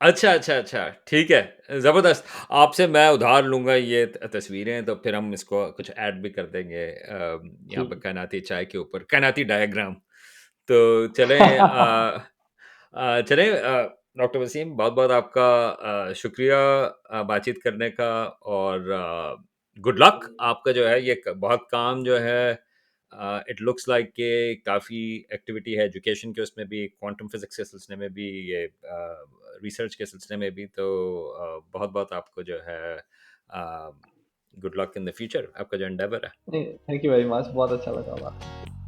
[SPEAKER 1] अच्छा, अच्छा, अच्छा, ठीक है, ज़बरदस्त। आपसे मैं उधार लूँगा ये तस्वीरें, तो फिर हम इसको कुछ ऐड भी कर देंगे यहाँ पे
[SPEAKER 2] ठीक
[SPEAKER 1] कायनाती चाय के ऊपर, कायनाती डायग्राम। तो चलें चलें डॉक्टर वसीम, बहुत-बहुत आपका शुक्रिया बातचीत करने का, और गुड लक। आपका जो है ये क बहुत काम जो है, इट लुक्स लाइक कि काफ़ी एक्टिविटी है एजुकेशन के उसमें भी, क्वांटम फिज़िक्स के सिलसिले में भी, ये रिसर्च के सिलसिले में भी। तो बहुत-बहुत आपको जो है good luck in the future, आपका जो एंडेवर है।
[SPEAKER 2] नहीं, थैंक यू वेरी मच, बहुत अच्छा लगा बात।